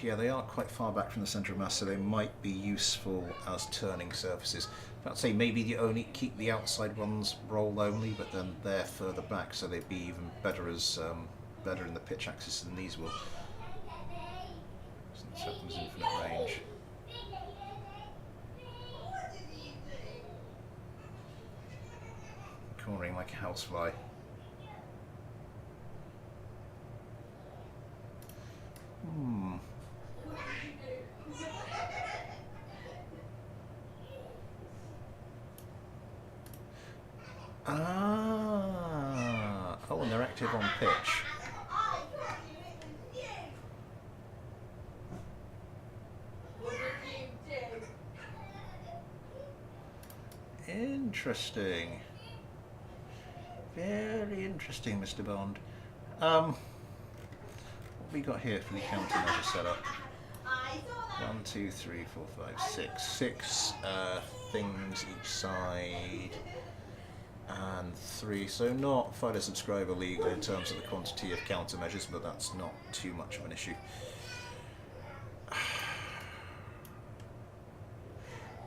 Yeah, they are quite far back from the centre of mass, so they might be useful as turning surfaces. I'd say maybe keep the outside ones roll only, but then they're further back, so they'd be even better as better in the pitch axis than these will. Since this happens infinite range. Cornering like a housefly. Oh, and they're active on pitch. Interesting. Very interesting, Mr. Bond. What we got here for the countermeasure setup? 1, 2, 3, 4, 5, 6. 6 things each side. And 3, so not fighter subscriber legal in terms of the quantity of countermeasures, but that's not too much of an issue.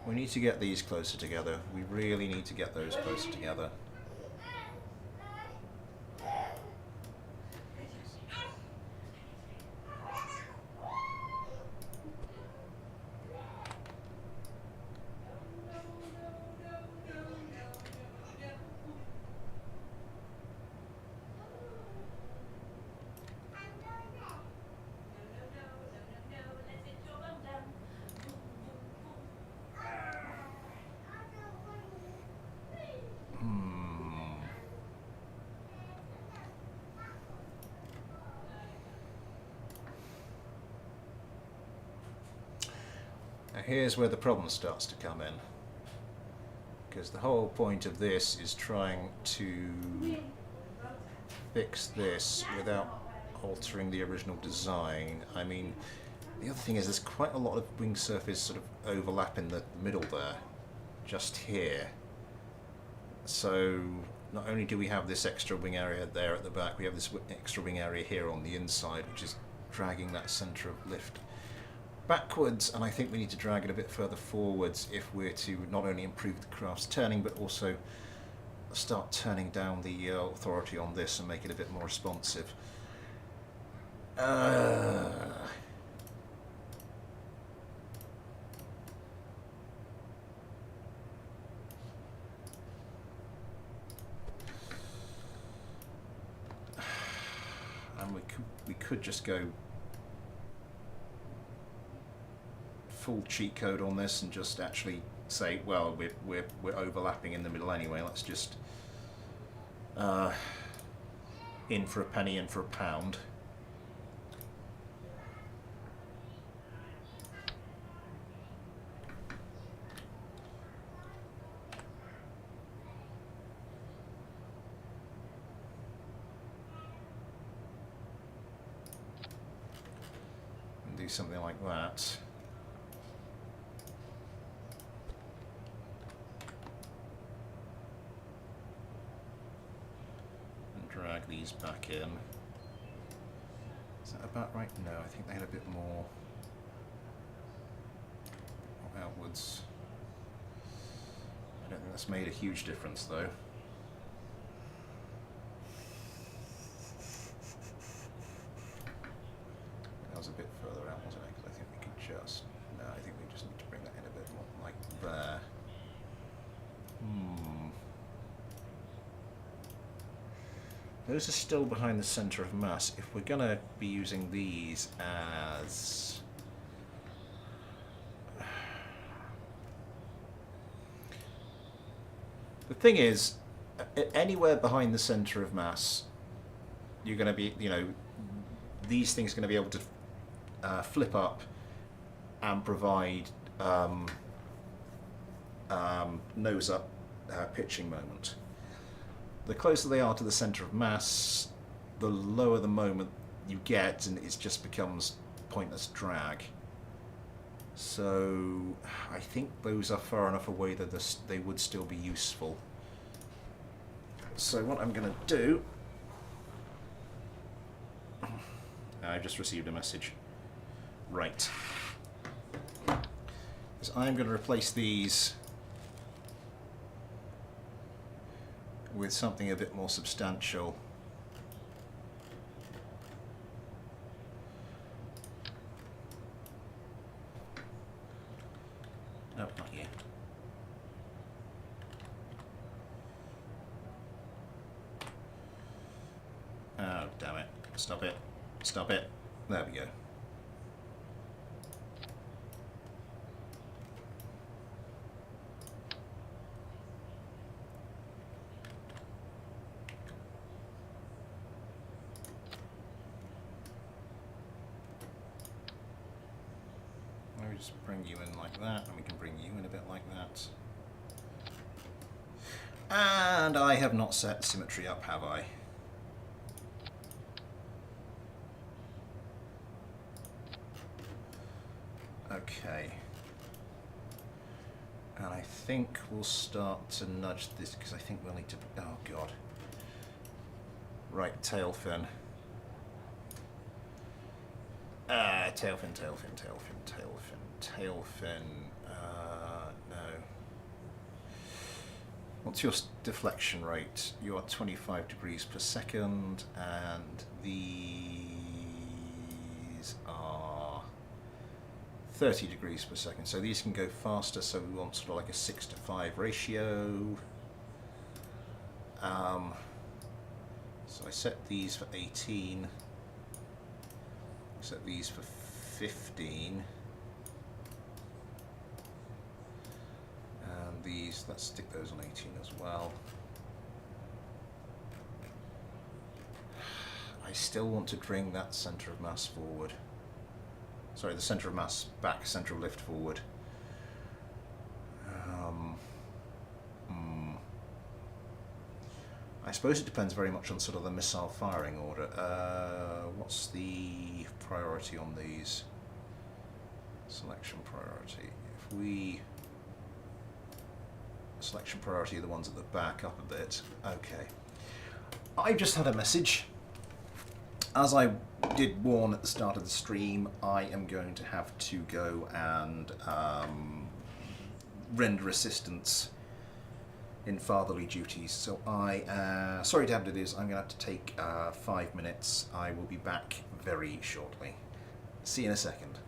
We need to get these closer together. We really need to get those closer together. Here's where the problem starts to come in, because the whole point of this is trying to fix this without altering the original design. I mean, the other thing is there's quite a lot of wing surface sort of overlap in the middle there, just here. So not only do we have this extra wing area there at the back, we have this extra wing area here on the inside, which is dragging that centre of lift backwards, and I think we need to drag it a bit further forwards if we're to not only improve the craft's turning, but also start turning down the authority on this and make it a bit more responsive. And we could just go full cheat code on this and just actually say, well, we're overlapping in the middle anyway. Let's just in for a penny, in for a pound. do something like that. And drag these back in. Is that about right? No, I think they had a bit more outwards. I don't think that's made a huge difference though. That was a bit further out, wasn't it? Because I think we could just... No, I think we just need to bring that in a bit more, like there. Those are still behind the centre of mass. If we're going to be using these as... The thing is, anywhere behind the centre of mass, you're going to be, you know, these things are going to be able to flip up and provide nose up pitching moment. The closer they are to the centre of mass, the lower the moment you get, and it just becomes pointless drag. So I think those are far enough away that they would still be useful. So what I'm going to do... I just received a message. Right. So I'm going to replace these with something a bit more substantial. No, not yet. Oh, damn it. Stop it. Stop it. There we go. Let me just bring you in like that, and we can bring you in a bit like that. And I have not set symmetry up, have I? Okay. And I think we'll start to nudge this, because I think we'll need to... Oh, God. Right, tail fin. Tail fin, tail fin, tail fin, tail fin, tail fin. No. What's your deflection rate? You are 25 degrees per second, and these are 30 degrees per second. So these can go faster, so we want sort of like a 6:5 ratio. So I set these for 18. Set these for 15. And these, let's stick those on 18 as well. I still want to bring that centre of mass forward. Sorry, the centre of mass back, centre of lift forward. I suppose it depends very much on sort of the missile firing order. What's the priority on these? Selection priority. If we... Selection priority are the ones at the back, up a bit. Okay. I just had a message. As I did warn at the start of the stream, I am going to have to go and render assistance in fatherly duties. So sorry to have to do this, I'm going to have to take 5 minutes. I will be back very shortly. See you in a second.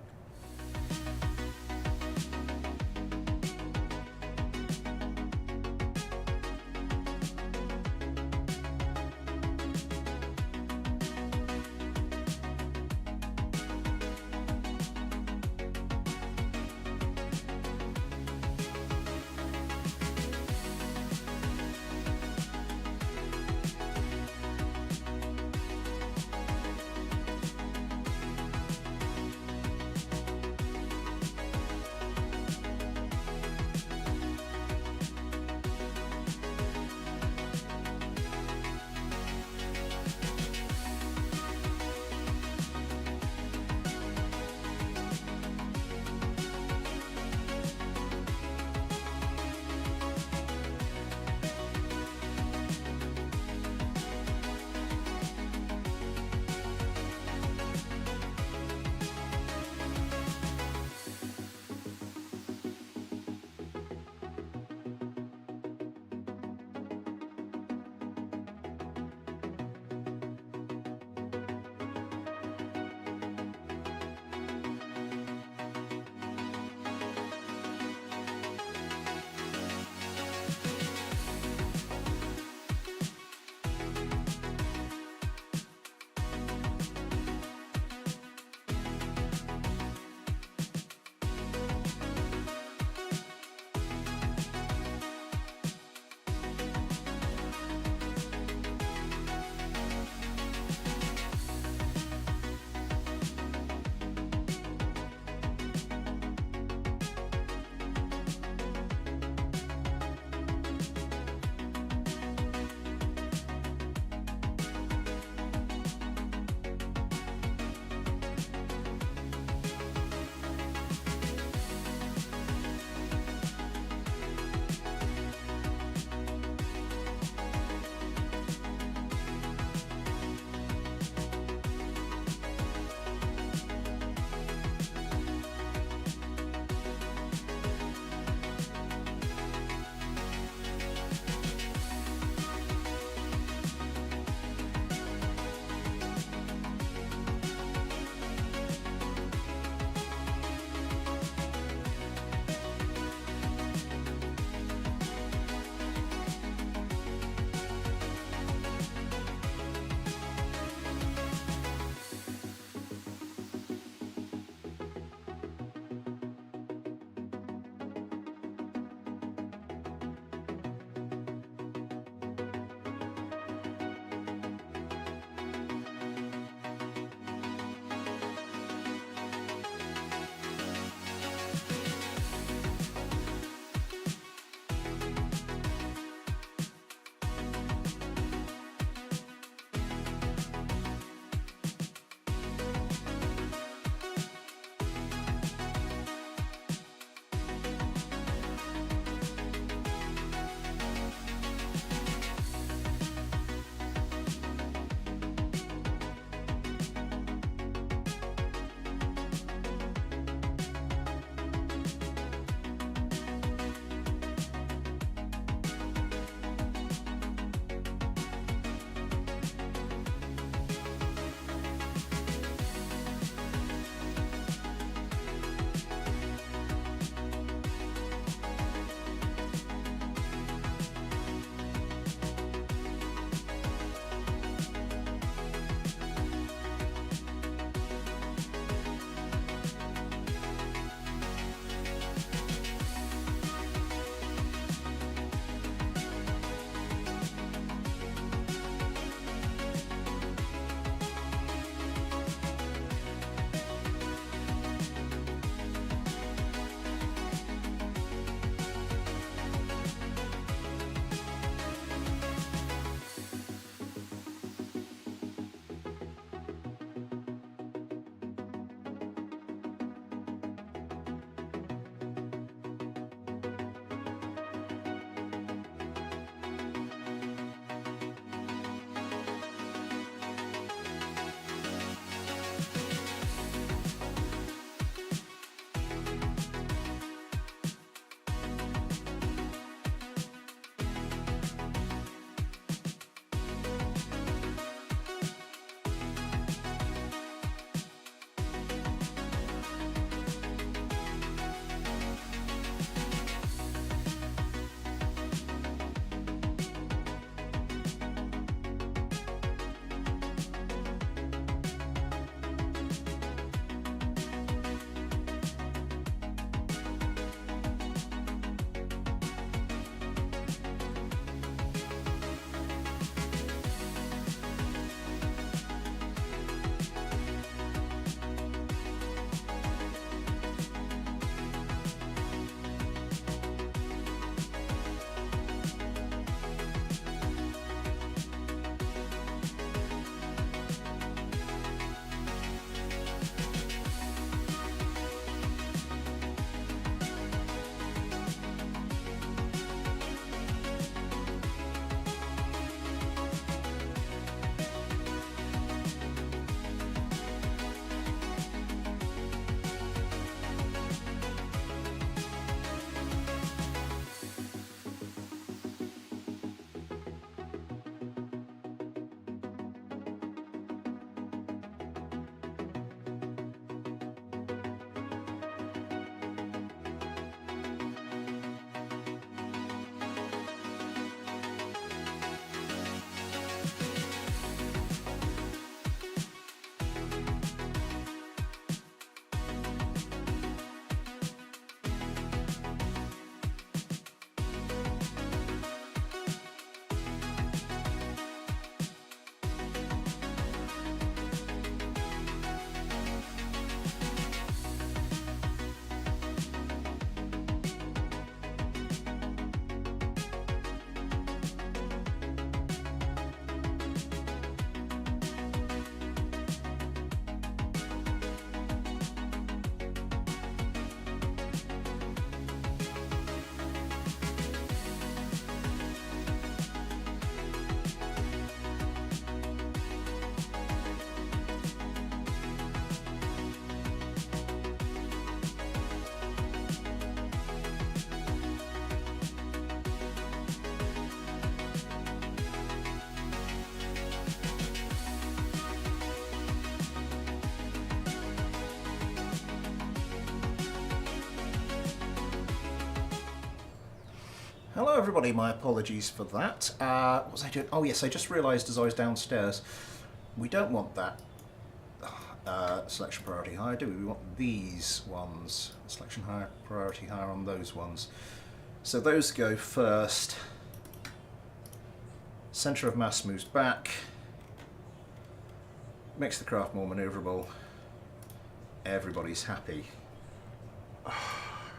Hello everybody, my apologies for that. What was I doing? Oh yes, I just realised as I was downstairs, we don't want that selection priority higher, do we? We want these ones. Selection higher, priority higher on those ones. So those go first. Centre of mass moves back. Makes the craft more manoeuvrable. Everybody's happy.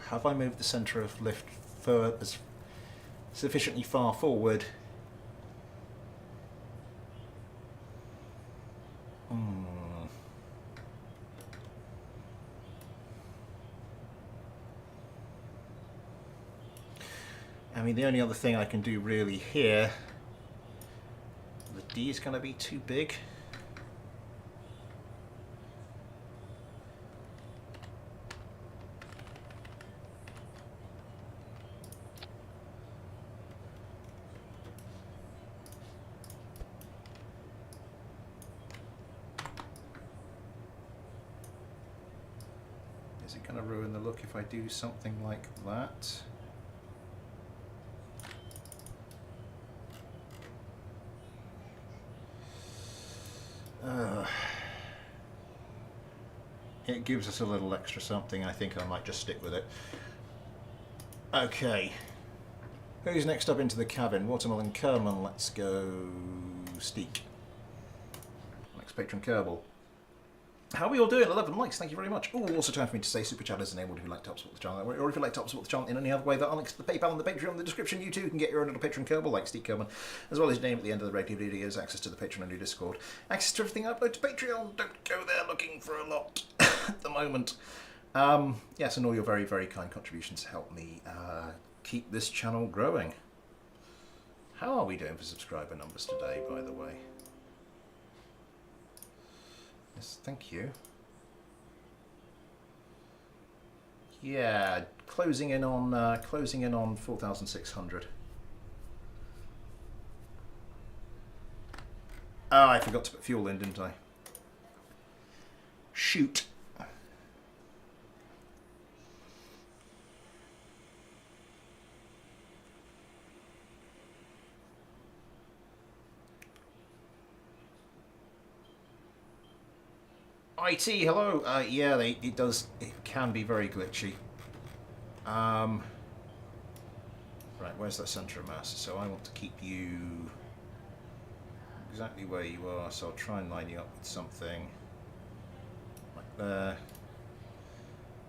Have I moved the centre of lift sufficiently far forward? I mean, the only other thing I can do really here, the D is going to be too big. Is it going to ruin the look if I do something like that? It gives us a little extra something. I think I might just stick with it. Okay. Who's next up into the cabin? Watermelon Kerman. Let's go Steak. Next patron Kerbal. How are we all doing? 11 likes, thank you very much. Oh, also time for me to say Super Chat is enabled if you'd like to help support the channel, or if you'd like to help support the channel in any other way, there are links to the PayPal and the Patreon in the description. You too can get your own little patron Kerbal, like Steve Kerman, as well as your name at the end of the regular videos, access to the Patreon and your Discord, access to everything I upload to Patreon. Don't go there looking for a lot at the moment. Yes, and all your very, very kind contributions help me keep this channel growing. How are we doing for subscriber numbers today, by the way? Yes, thank you. Yeah, closing in on 4,600. Oh, I forgot to put fuel in, didn't I? Shoot. IT, hello. Yeah, it can be very glitchy. Right, where's that centre of mass? So I want to keep you exactly where you are. So I'll try and line you up with something like there,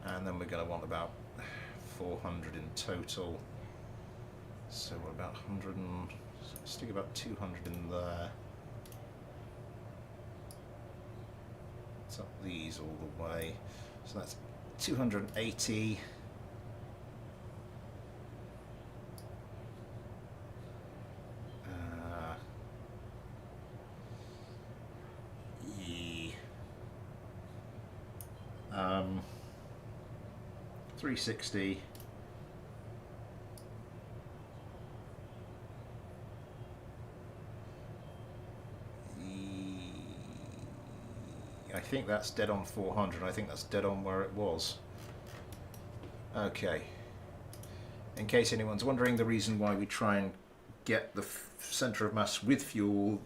and then we're going to want about 400 in total. So we're about 100 and stick about 200 in there. Up these all the way, so that's 280. Yeah. 360. I think that's dead on 400. I think that's dead on where it was. Okay. In case anyone's wondering, the reason why we try and get the centre of mass with fuel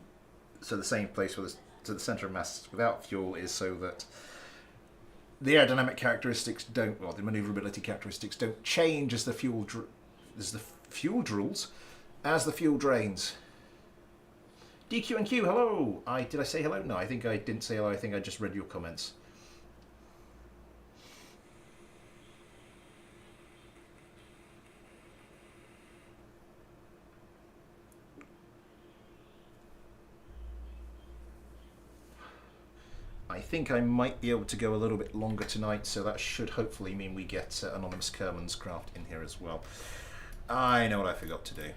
to the same place with to the centre of mass without fuel is so that the aerodynamic characteristics don't, well, the manoeuvrability characteristics don't change as the fuel drools, as the fuel drains. DQ and Q, hello! Did I say hello? No, I think I didn't say hello. I think I just read your comments. I think I might be able to go a little bit longer tonight, so that should hopefully mean we get Anonymous Kerman's craft in here as well. I know what I forgot to do.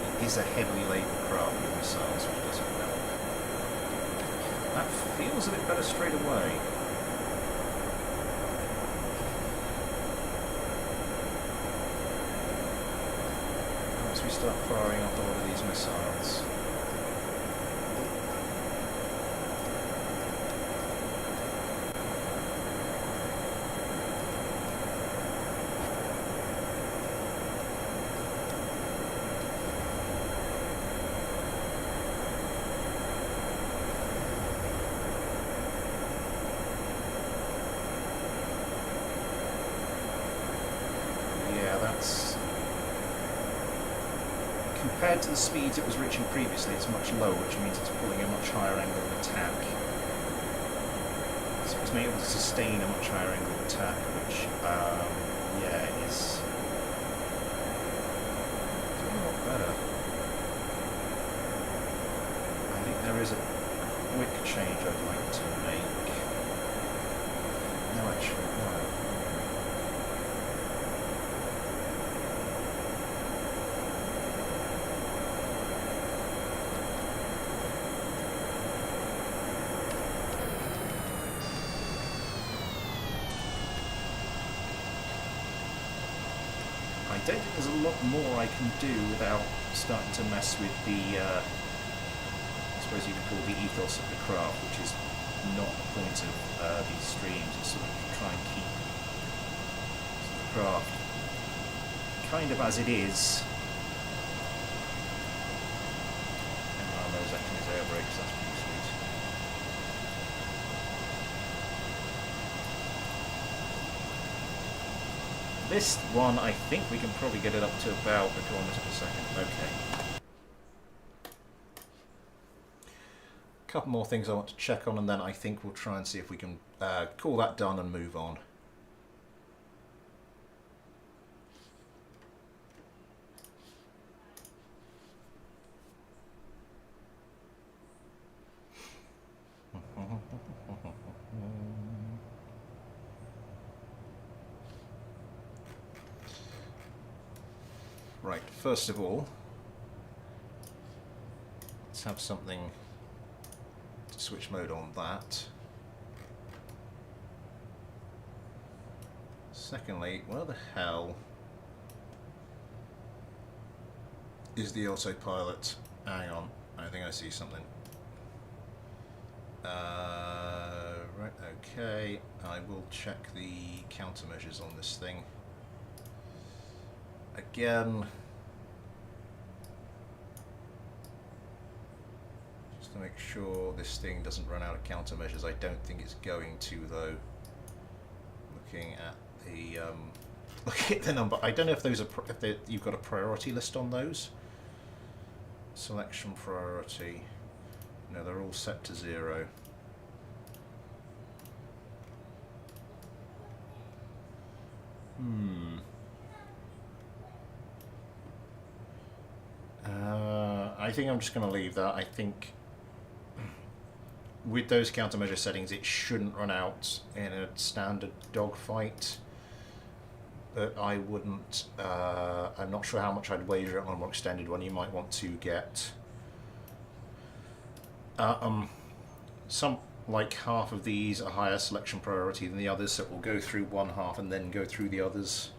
It is a heavily laden craft with missiles, which doesn't help. That feels a bit better straight away. Once we start firing off a lot of these missiles. compared to the speeds it was reaching previously, it's much lower, which means it's pulling a much higher angle of attack. So it's able to sustain a much higher angle of attack, which, yeah, is doing a lot better. I think there is a quick change I'd like to make. No, actually, no. I don't think there's a lot more I can do without starting to mess with the, I suppose you could call the ethos of the craft, which is not the point of these streams. It's sort of try and keep the craft kind of as it is. And one of those acting as air brakes, that's pretty sweet. This one, I think we can probably get it up to about a kilometre per second. Okay. A couple more things I want to check on, and then I think we'll try and see if we can call that done and move on. Right, first of all, let's have something to switch mode on that. Secondly, where the hell is the autopilot? Hang on, I think I see something. Right, okay, I will check the countermeasures on this thing. Again, just to make sure this thing doesn't run out of countermeasures. I don't think it's going to, though. Looking at the looking at the number, I don't know if those are you've got a priority list on those. Selection priority. No, they're all set to 0. I think I'm just going to leave that. I think with those countermeasure settings, it shouldn't run out in a standard dogfight. But I wouldn't. I'm not sure how much I'd wager on a more extended one. You might want to get some, like half of these a higher selection priority than the others, so it will go through one half and then go through the others.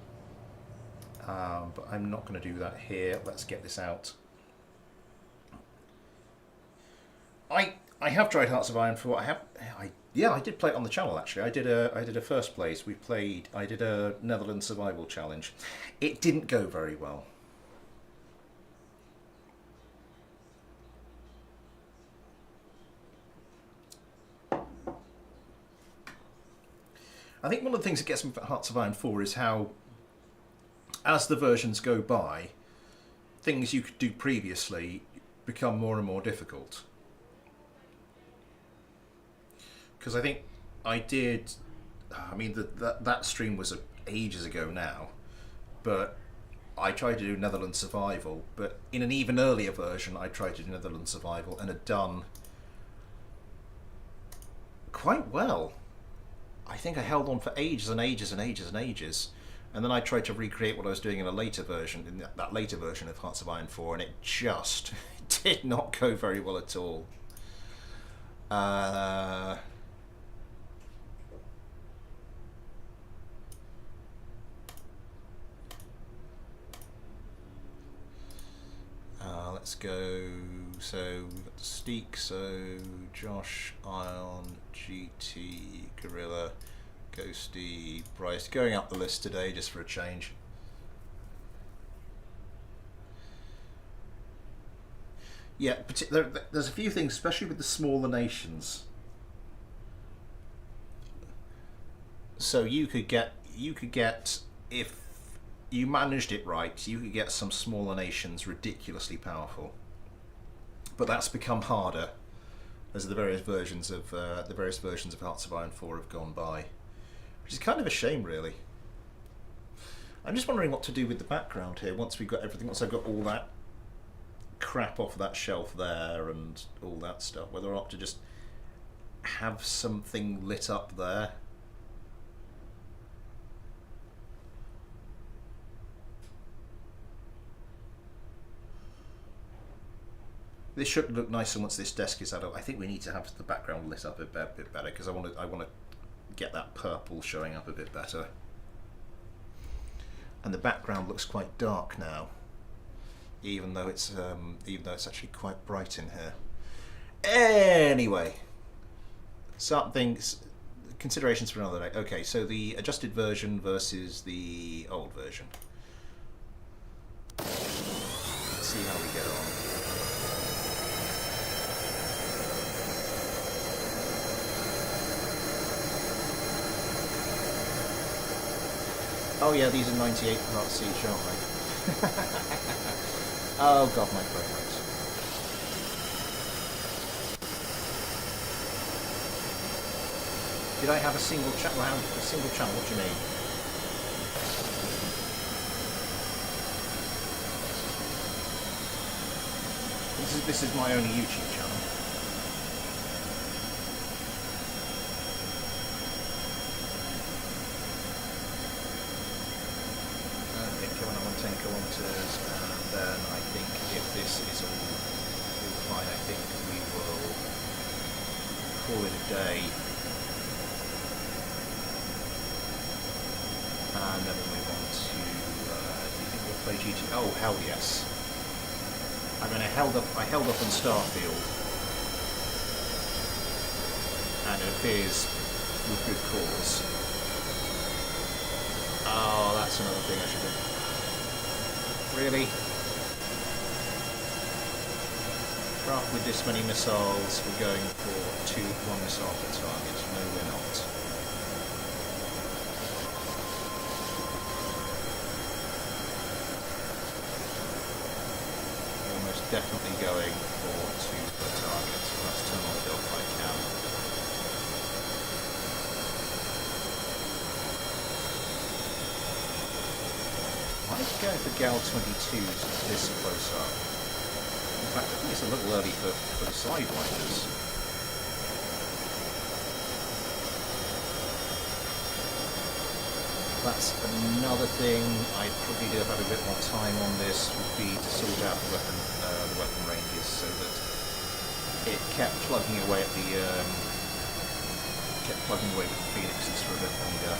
But I'm not going to do that here. Let's get this out. I have tried Hearts of Iron 4. Yeah, I did play it on the channel actually. I did a first place. I did a Netherlands survival challenge. It didn't go very well. I think one of the things that gets me for Hearts of Iron 4 is how, as the versions go by, things you could do previously become more and more difficult. Because I think I did, I mean, that stream was ages ago now, but I tried to do Netherlands Survival, but in an even earlier version I tried to do Netherlands Survival and had done quite well. I think I held on for ages and ages and ages and ages, and then I tried to recreate what I was doing in a later version, in that later version of Hearts of Iron 4, and it just did not go very well at all. Let's go, so we've got the Steak, so Josh, Ion, GT, Gorilla, Ghosty, Bryce, going up the list today just for a change. Yeah, there's a few things, especially with the smaller nations. So you could get if you managed it right, you could get some smaller nations ridiculously powerful. But that's become harder as the various versions of Hearts of Iron 4 have gone by, which is kind of a shame, really. I'm just wondering what to do with the background here once we've got everything. Once I've got all that crap off that shelf there and all that stuff, whether or not to just have something lit up there. This should look nicer once this desk is adult. I think we need to have the background lit up a bit better because I want to get that purple showing up a bit better. And the background looks quite dark now, even though it's actually quite bright in here. Anyway, considerations for another day. Okay, so the adjusted version versus the old version. Let's see how we get on. Oh yeah, these are 98 parts each, aren't they? Oh god, my frame rate. Did I have a single channel? A single channel? What do you mean? This is my only YouTube channel. Kilometers, and then I think if this is all fine, I think we will call it a day, and then we'll move on to. Do you think we'll play GT? Oh hell yes! I mean, I held up on Starfield, and it appears with good cause. Oh, that's another thing I should have. Really? Craft with this many missiles, we're going for one missile per target. No, we're not. We're most definitely going for 2 per target. Let's turn on the dogfight cam. Why is it going for Gal 22s this close up? In fact, I think it's a little early for the Sidewinders. That's another thing I probably do have a bit more time on this, would be to sort out the weapon ranges so that it kept plugging away at the with the Phoenixes for a bit longer.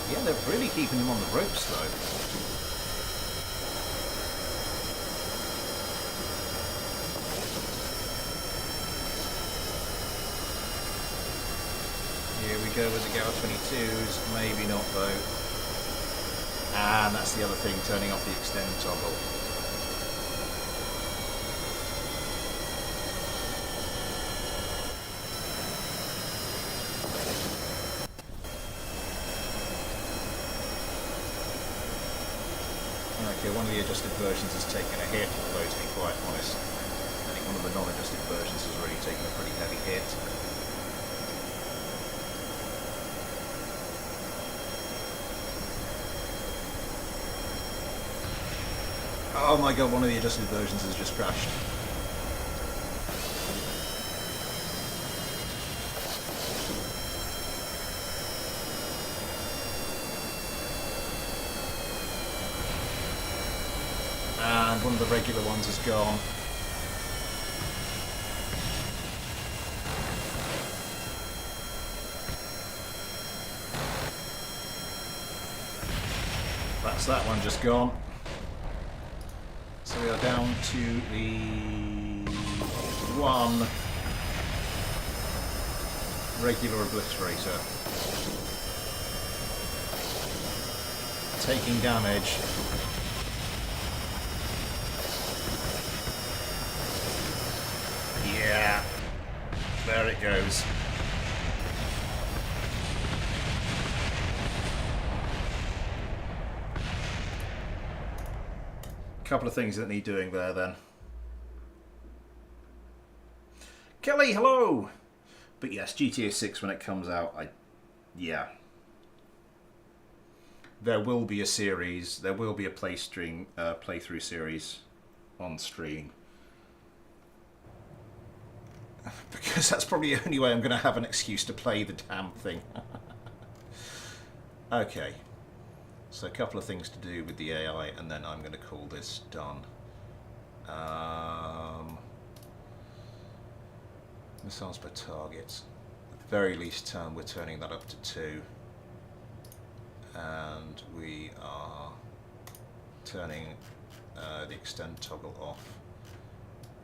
Yeah, they're really keeping them on the ropes, though. Here we go with the Gal 22s. Maybe not, though. And that's the other thing, turning off the extend toggle. Okay, one of the adjusted versions has taken a hit, although to be quite honest, I think one of the non-adjusted versions has already taken a pretty heavy hit. Oh my god, one of the adjusted versions has just crashed. And one of the regular ones is gone. That's that one just gone. So we are down to the one regular obliterator. Taking damage. it goes. Couple of things that need doing there then. Kelly, hello! But yes, GTA 6 when it comes out, yeah. There will be a series, there will be a playthrough series on stream. Because that's probably the only way I'm going to have an excuse to play the damn thing. Okay. So a couple of things to do with the AI, and then I'm going to call this done. Missiles per target. At the very least, we're turning that up to 2. And we are turning the extend toggle off.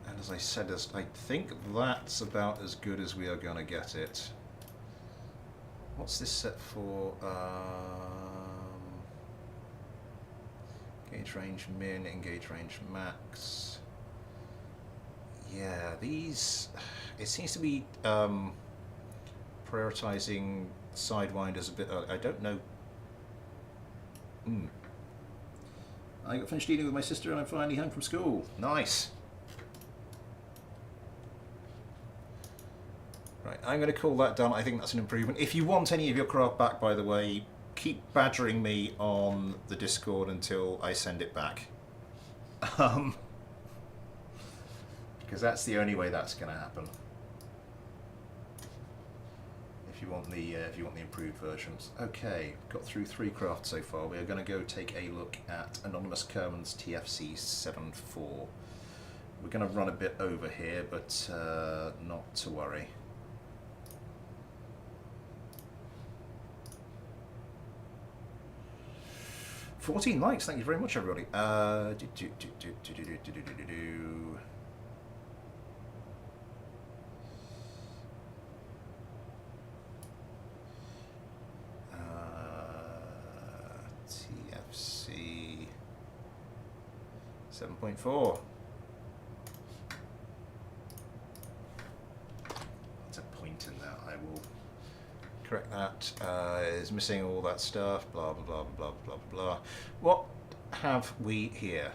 And as I said, I think that's about as good as we are going to get it. What's this set for? Engage range min, engage range max. Yeah, these... It seems to be prioritizing Sidewinders a bit early. I don't know. I got finished eating with my sister and I'm finally home from school. Nice. Right, I'm going to call that done. I think that's an improvement. If you want any of your craft back, by the way, keep badgering me on the Discord until I send it back. Because that's the only way that's going to happen. If you want the improved versions. Okay, got through 3 crafts so far. We are going to go take a look at Anonymous Kerman's TFC 74. We're going to run a bit over here, but not to worry. $14 likes, thank you very much, everybody. TFC 7.4. That's a point in there. I will correct that. Is missing all that stuff. Blah blah blah blah blah blah. What have we here?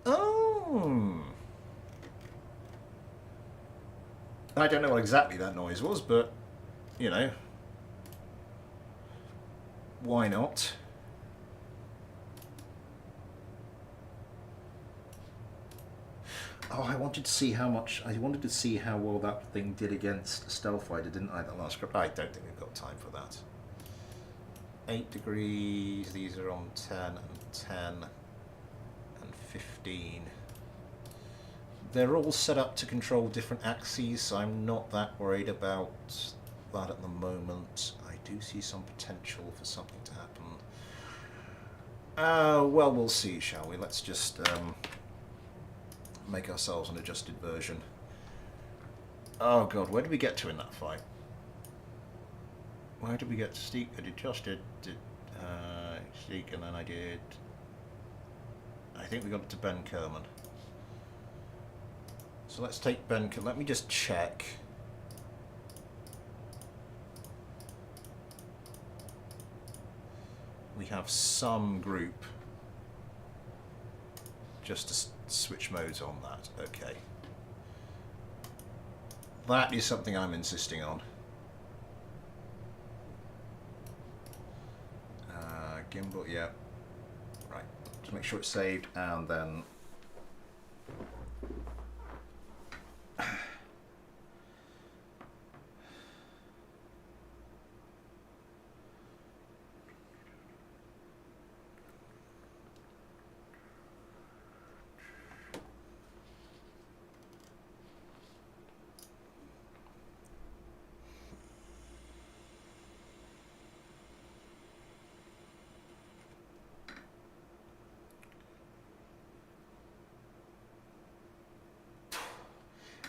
Oh, I don't know what exactly that noise was, but you know, why not? Oh, I wanted to see how well that thing did against Stealth Fighter, didn't I, that last script? I don't think we've got time for that. 8 degrees, these are on 10 and 10 and 15. They're all set up to control different axes, so I'm not that worried about that at the moment. I do see some potential for something to happen. Well, we'll see, shall we? Let's just make ourselves an adjusted version. Oh god, where did we get to in that fight? Where did we get to Steak? I adjusted Steak, and then I think we got it to Ben Kerman. So let's take Ben Kerman. Let me just check. We have some group just to switch modes on that. Okay. That is something I'm insisting on. Gimbal, yeah. Right. Just make sure it's saved and then.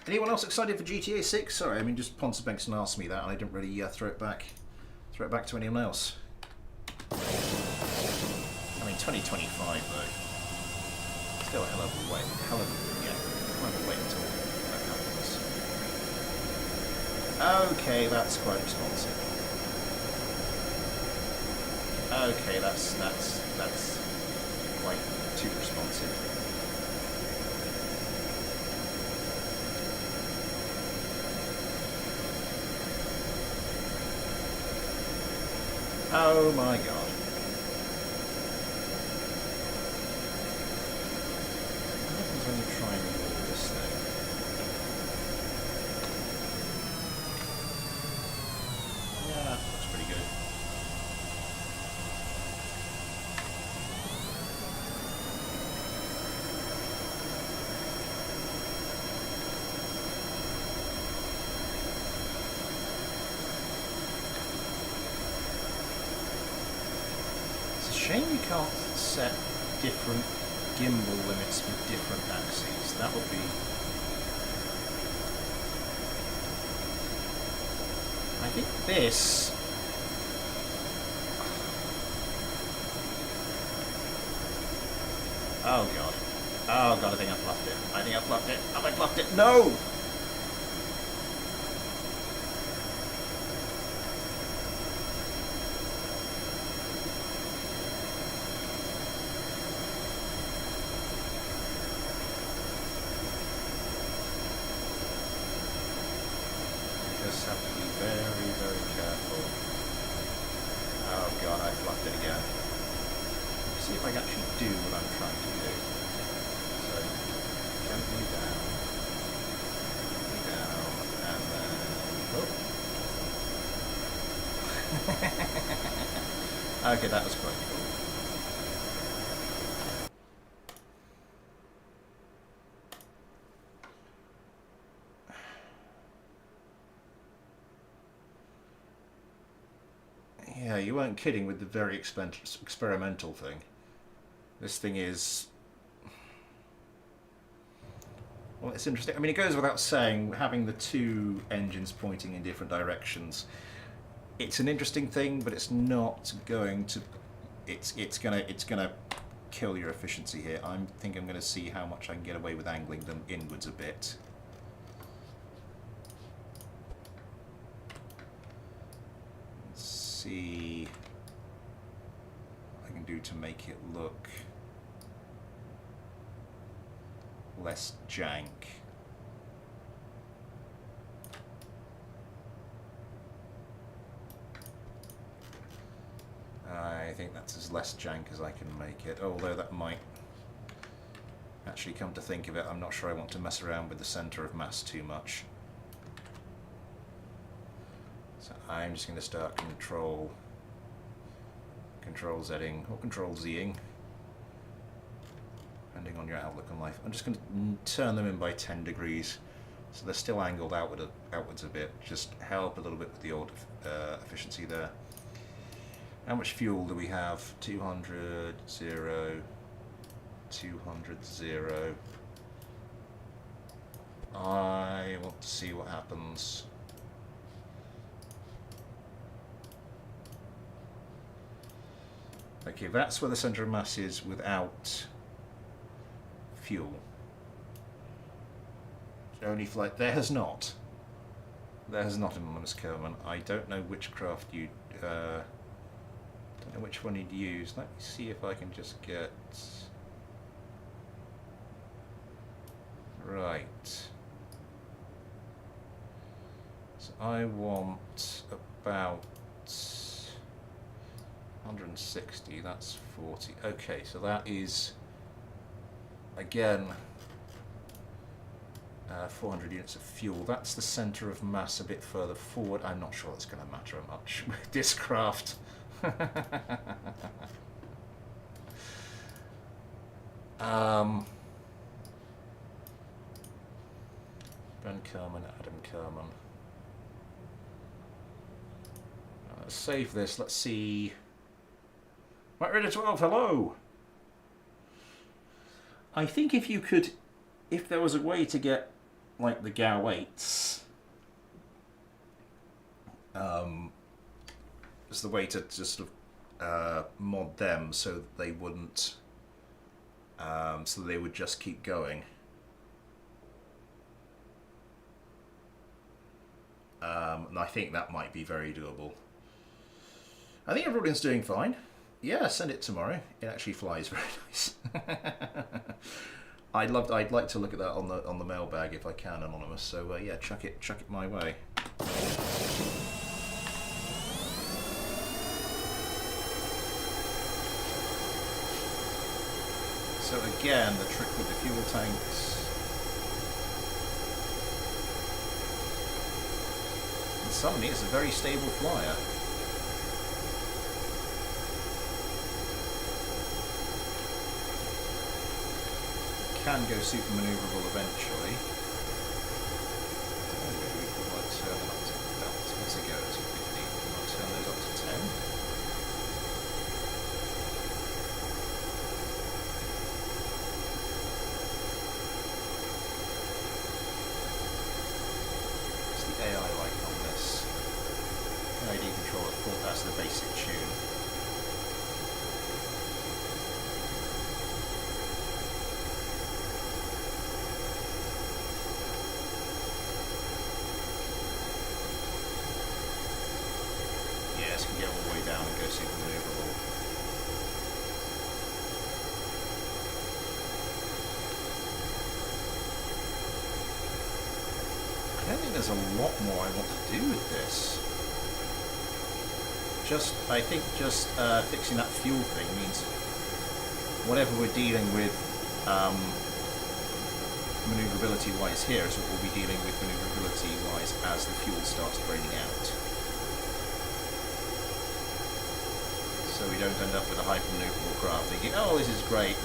Anyone else excited for GTA 6? Sorry, I mean, just Ponce Benson asked me that and I didn't really throw it back to anyone else. I mean, 2025 though. Still a hell of a way. Hell of a way until that happens. Okay, that's quite responsive. Okay, that's quite too responsive. Oh my god. What happens when you try and move this thing? Yeah, that looks pretty good. It's a shame you can't set different gimbal limits with different axes. That would be... I think this... Oh god. Oh god, I think I fluffed it. I think I fluffed it. Have I fluffed it? No! Just have to be very, very careful. Oh god, I fluffed it again. See if I can actually do what I'm trying to do. So, gently down, and then... Oh. Okay, that was quite cool. Yeah, you weren't kidding with the very experimental thing. This thing is... Well, it's interesting. I mean, it goes without saying, having the two engines pointing in different directions. It's an interesting thing, but it's not going to... It's gonna kill your efficiency here. I think I'm going to see how much I can get away with angling them inwards a bit. See what I can do to make it look less jank. I think that's as less jank as I can make it, although that might actually, come to think of it, I'm not sure I want to mess around with the center of mass too much. So I'm just going to start control Zing or control Zing, depending on your outlook on life. I'm just going to turn them in by 10 degrees, so they're still angled outwards a bit. Just help a little bit with the old efficiency there. How much fuel do we have? 200, 0, 200, 0. I want to see what happens. Okay, that's where the center of mass is without fuel. Only flight. There has not in Manus Kerman. I don't know which craft you. Don't know which one you'd use. Let me see if I can just get. Right. So I want about 160, that's 40. Okay, so that is, again, 400 units of fuel. That's the center of mass a bit further forward. I'm not sure that's going to matter much with this craft. Ben Kerman, Adam Kerman. Let's save this. Let's see. Right, ready 12. Hello. I think if you could, if there was a way to get like the GAU 8s, as the way to just sort of mod them so that they wouldn't, so they would just keep going. And I think that might be very doable. I think everyone's doing fine. Yeah, send it tomorrow. It actually flies very nice. I'd like to look at that on the mailbag if I can, Anonymous. So yeah, chuck it my way. So again, the trick with the fuel tanks. And suddenly it's a very stable flyer. Can go super manoeuvrable eventually. Maybe we might turn them up to about, what's it go to 15? We might turn those up to 10. What's the AI like on this? ID controller, that's the basic tune. Can get all the way down and go super manoeuvrable. I don't think there's a lot more I want to do with this. I think just fixing that fuel thing means whatever we're dealing with manoeuvrability-wise here is what we'll be dealing with manoeuvrability-wise as the fuel starts draining out. So we don't end up with a hyper-manoeuvrable craft thinking, oh, this is great.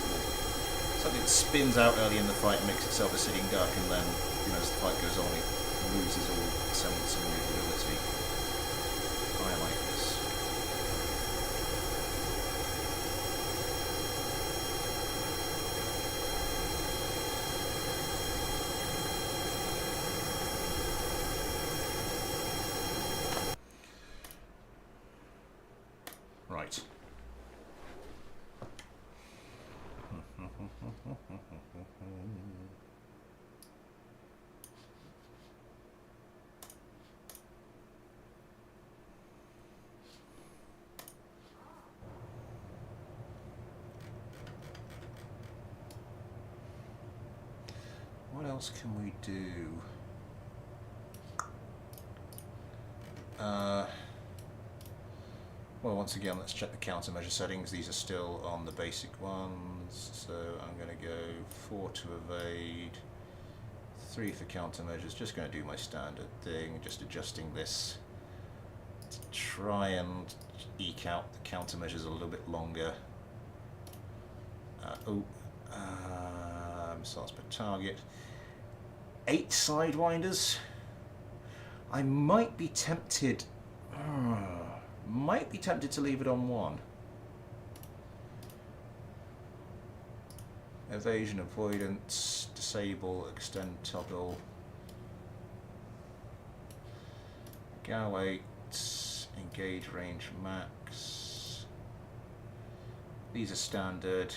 Something that spins out early in the fight and makes itself a sitting duck, and then, you know, as the fight goes on, it loses all semblance of manoeuvrability. I like this. Right. What else can we do? Well, once again, let's check the countermeasure settings. These are still on the basic ones, so I'm going to go 4 to evade, 3 for countermeasures. Just going to do my standard thing, just adjusting this to try and eke out the countermeasures a little bit longer. Missiles per target. 8 sidewinders. I might be tempted. Might be tempted to leave it on 1. Evasion, avoidance, disable, extend toggle. Gal 8, engage range max. These are standard.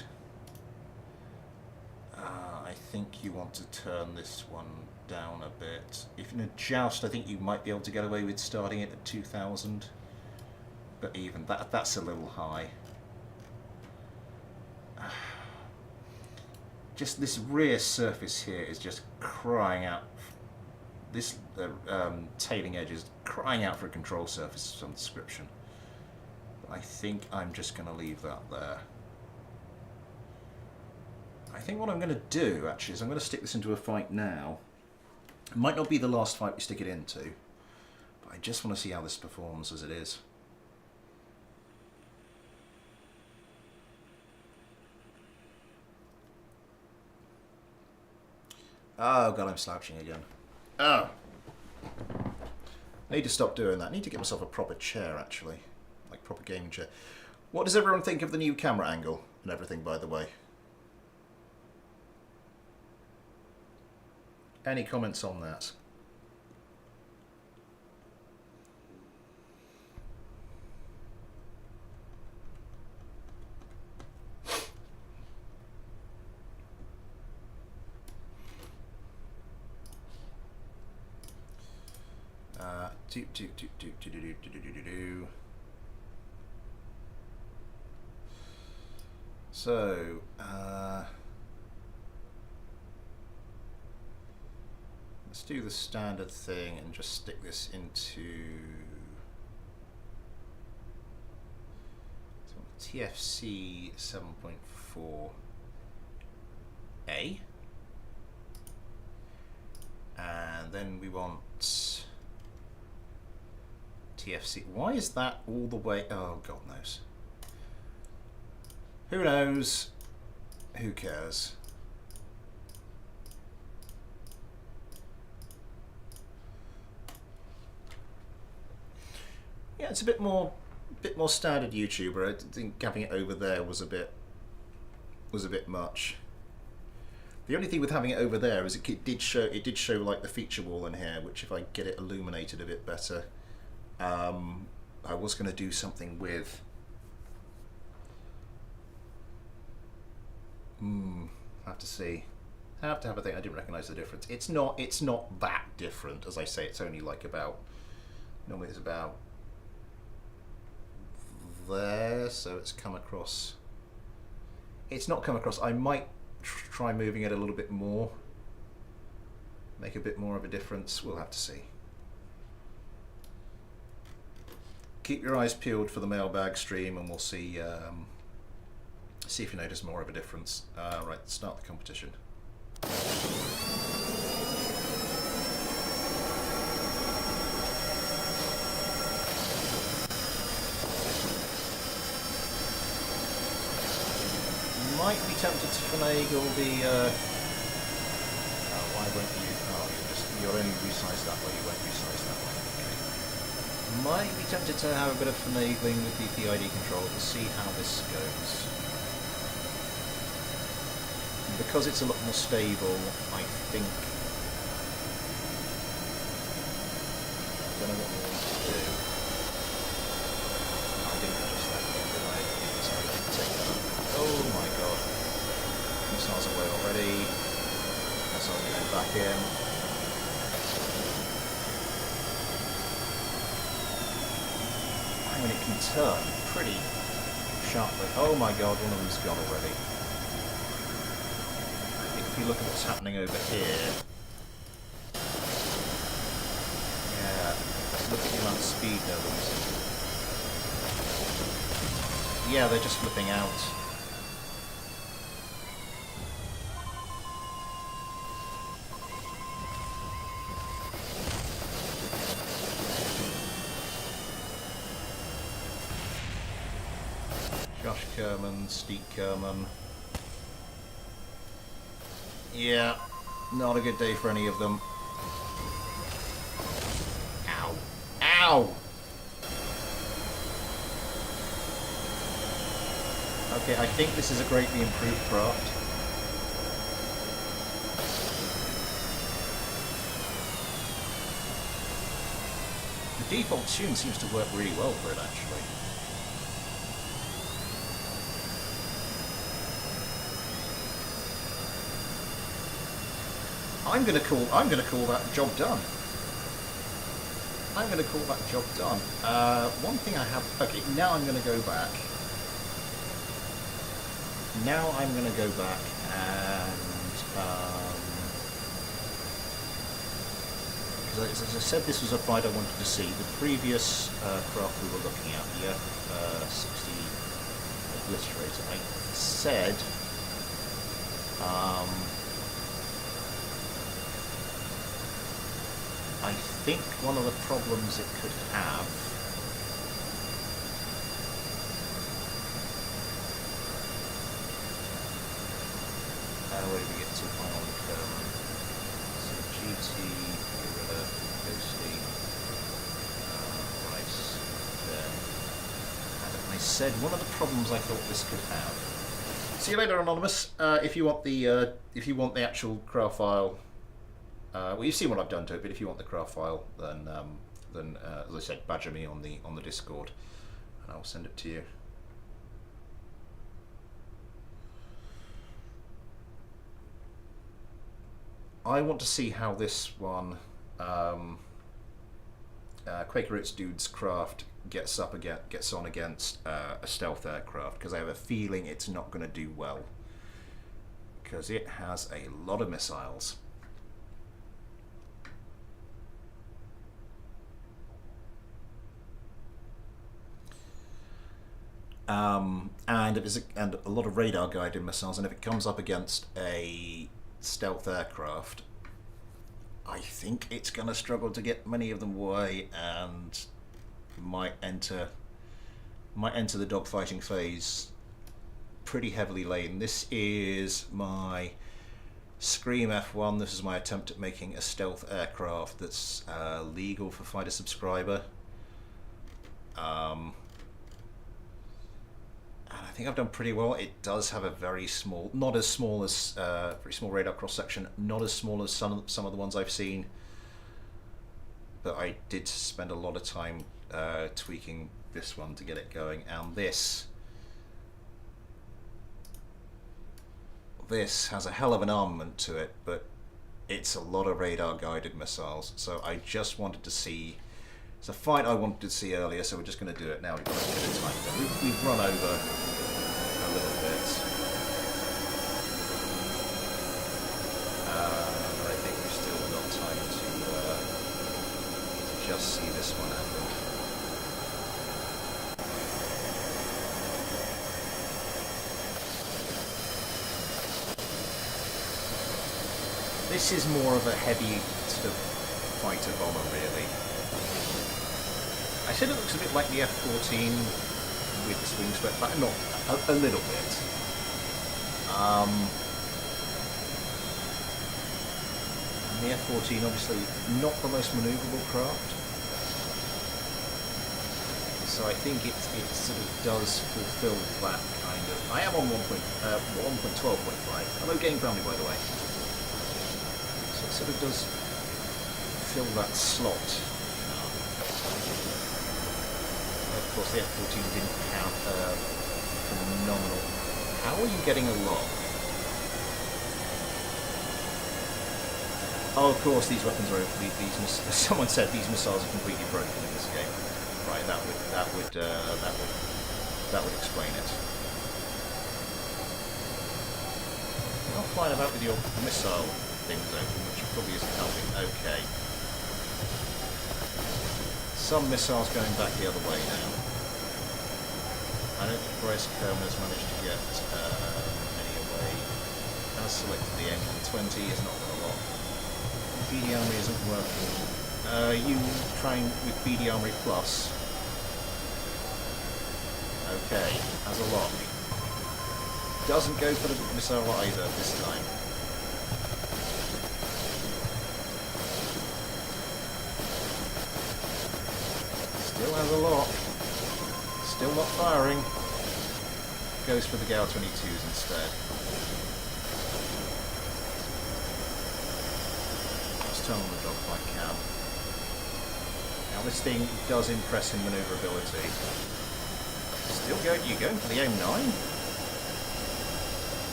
I think you want to turn this one down a bit. If in a joust, I think you might be able to get away with starting it at 2000. But even that's a little high. Just this rear surface here is just crying out. This tailing edge is crying out for a control surface of some description. But I think I'm just going to leave that there. I think what I'm going to do, actually, is I'm going to stick this into a fight now. It might not be the last fight we stick it into, but I just want to see how this performs as it is. Oh god, I'm slouching again. Oh! I need to stop doing that. I need to get myself a proper chair, actually. Like, proper gaming chair. What does everyone think of the new camera angle and everything, by the way? Any comments on that? So, let's do the standard thing and just stick this into TFC 7.4A. And then we want TFC. Why is that all the way? Oh, God knows. Who knows? Who cares? Yeah, it's a bit more standard YouTuber. I think having it over there was a bit much. The only thing with having it over there is it did show like the feature wall in here, which if I get it illuminated a bit better, I was going to do something with. Have to see. Have to have a think. I didn't recognise the difference. It's not that different, as I say. It's only like about. Normally it's about there, so it's come across. It's not come across. I might try moving it a little bit more, make a bit more of a difference. We'll have to see. Keep your eyes peeled for the mailbag stream, and we'll see. See if you notice more of a difference. Right, start the competition. Might be tempted to finagle the. Why won't you? Oh, you're only resized that way. You won't resize that way. Okay. Might be tempted to have a bit of finagling with the PID control to see how this goes. Because it's a lot more stable, I think. I don't know what we want to do. I didn't adjust that yet, did I? So I can take that. Oh my god. Missiles away already. Missiles going back in. I mean, it can turn pretty sharply. Oh my god, one of them's gone already. If you look at what's happening over here, yeah, look at the amount of speed they're losing. Yeah, they're just flipping out. Josh Kerman, Steve Kerman. Yeah, not a good day for any of them. Ow. Ow! Okay, I think this is a greatly improved craft. The default tune seems to work really well for it, actually. I'm gonna call that job done. I'm gonna call that job done. One thing I have. Okay, now I'm gonna go back. Now I'm gonna go back and because as I said, this was a fight I wanted to see. The previous craft we were looking at, the F-60 Obliterator, I said. I think one of the problems it could have where did we get to finally? So GT, Gorilla, Ghosty, Rice, there. And I said one of the problems I thought this could have. See you later, Anonymous. If you want the actual craft file. Well, you've seen what I've done to it, but if you want the craft file, then as I said, badger me on the Discord, and I'll send it to you. I want to see how this one Quaker Oats dude's craft gets on against a stealth aircraft, because I have a feeling it's not going to do well, because it has a lot of missiles. And a lot of radar guided missiles, and if it comes up against a stealth aircraft, I think it's going to struggle to get many of them away, and might enter the dogfighting phase pretty heavily laden. This is my Scream F1. This is my attempt at making a stealth aircraft that's legal for fighter subscriber. And I think I've done pretty well. It does have a very small, not as small as very small radar cross section, not as small as some of the ones I've seen. But I did spend a lot of time tweaking this one to get it going, and this has a hell of an armament to it, but it's a lot of radar guided missiles. So I just wanted to see. It's a fight I wanted to see earlier, so we're just going to do it now. We've got a bit of time. We've run over a little bit. But I think we've still got time to just see this one happen. This is more of a heavy sort of fighter bomber, really. I said it looks a bit like the F-14 with the swing swept, but not a little bit. And the F-14, obviously, not the most manoeuvrable craft. So I think it sort of does fulfill that kind of. I am on 1.12.5. Hello, Game Family, by the way. So it sort of does fill that slot. Of course, the F-14 didn't have phenomenal. How are you getting a lock? Oh, of course, these weapons are. Someone said these missiles are completely broken in this game. Right, that would explain it. You're not flying about with your missile things open, which probably isn't helping. Okay. Some missiles going back the other way now. I don't think Bryce Kerman has managed to get any away. Has selected the M120, is not going to lock. BD Armory isn't working. You trying with BD Armory Plus? Okay, has a lock. Doesn't go for the missile either this time. Still has a lock. Still not firing. Goes for the Gal 22s instead. Let's turn on the dogfight cam. Now this thing does impress in manoeuvrability. Still going? You going for the M9?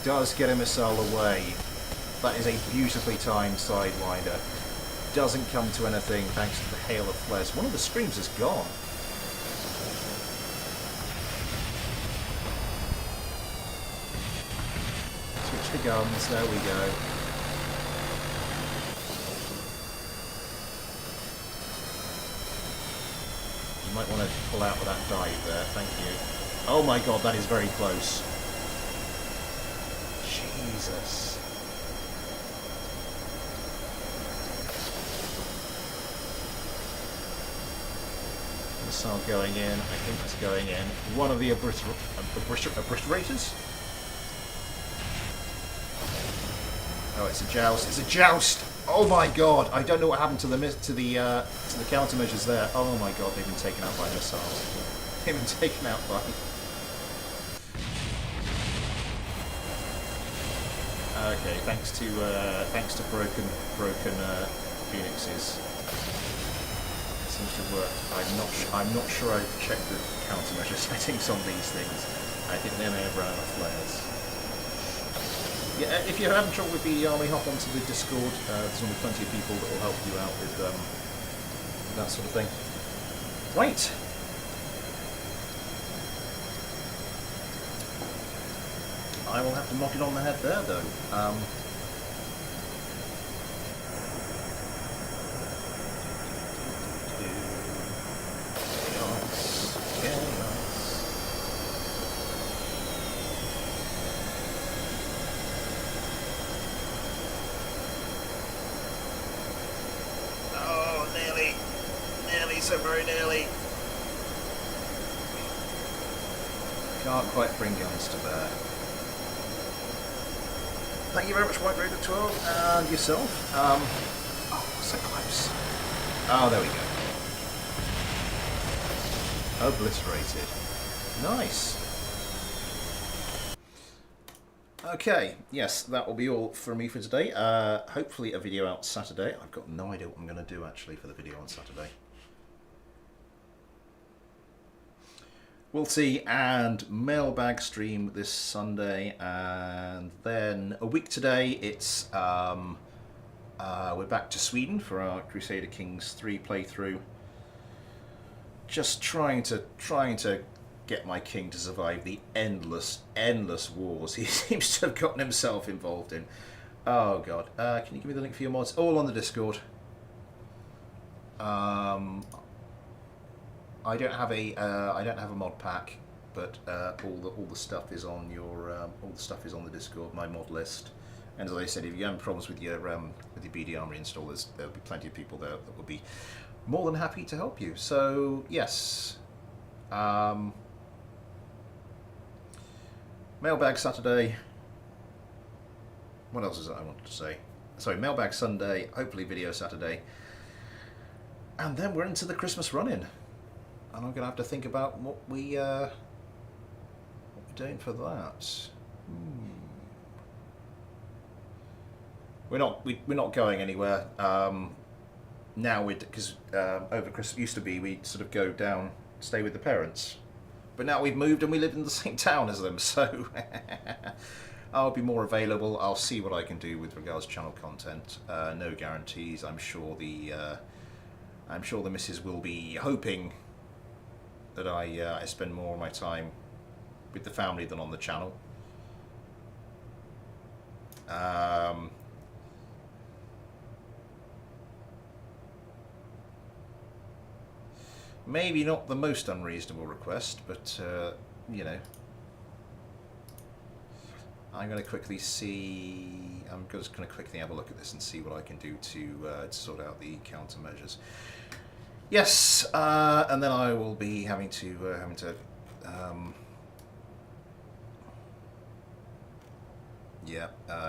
Does get a missile away. That is a beautifully timed sidewinder. Doesn't come to anything thanks to the hail of flares. One of the screams is gone. Switch the guns, there we go. You might want to pull out with that dive there, thank you. Oh my god, that is very close. Jesus. Missile going in. I think that's going in. One of the obliterators. Oh, it's a joust. It's a joust. Oh my god! I don't know what happened to the countermeasures there. Oh my god! They've been taken out by missiles. They've been taken out by. Okay, thanks to broken Phoenixes. Seems to work. I'm not sure I've checked the countermeasure settings on these things. I think they may have run out of flares. Yeah, if you're having trouble with the Armory, hop onto the Discord. There's normally plenty of people that will help you out with that sort of thing. Right. I will have to knock it on the head there, though. Oh, nearly. Nearly, so very nearly. Can't quite bring guns to bear. Thank you very much, White Raider 12, and yourself. Oh, so close. Oh, there we go. Obliterated. Nice. Okay, yes, that will be all from me for today. Hopefully a video out Saturday. I've got no idea what I'm going to do, actually, for the video on Saturday. We'll see, and mailbag stream this Sunday, and then a week today it's we're back to Sweden for our Crusader Kings 3 playthrough. Just trying to get my king to survive the endless wars he seems to have gotten himself involved in. Oh god, can you give me the link for your mods? All on the Discord. I don't have a mod pack, but all the stuff is on your all the stuff is on the Discord, my mod list. And as I said, if you have problems with your BD Armory installers, there'll be plenty of people there that will be more than happy to help you. So yes, mailbag Saturday. What else is it I wanted to say? Sorry, mailbag Sunday. Hopefully video Saturday, and then we're into the Christmas run-in. And I'm going to have to think about what we're doing for that. We're not going anywhere now. Because over Christmas used to be we'd sort of go down, stay with the parents, but now we've moved and we live in the same town as them. So I'll be more available. I'll see what I can do with regards to channel content. No guarantees. I'm sure the missus will be hoping that I spend more of my time with the family than on the channel. Maybe not the most unreasonable request, but you know, I'm going to quickly see. I'm just going to quickly have a look at this and see what I can do to sort out the countermeasures. Yes, and then I will be having to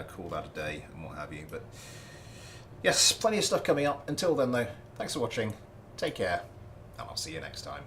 call that a day and what have you. But yes, plenty of stuff coming up. Until then, though, thanks for watching. Take care, and I'll see you next time.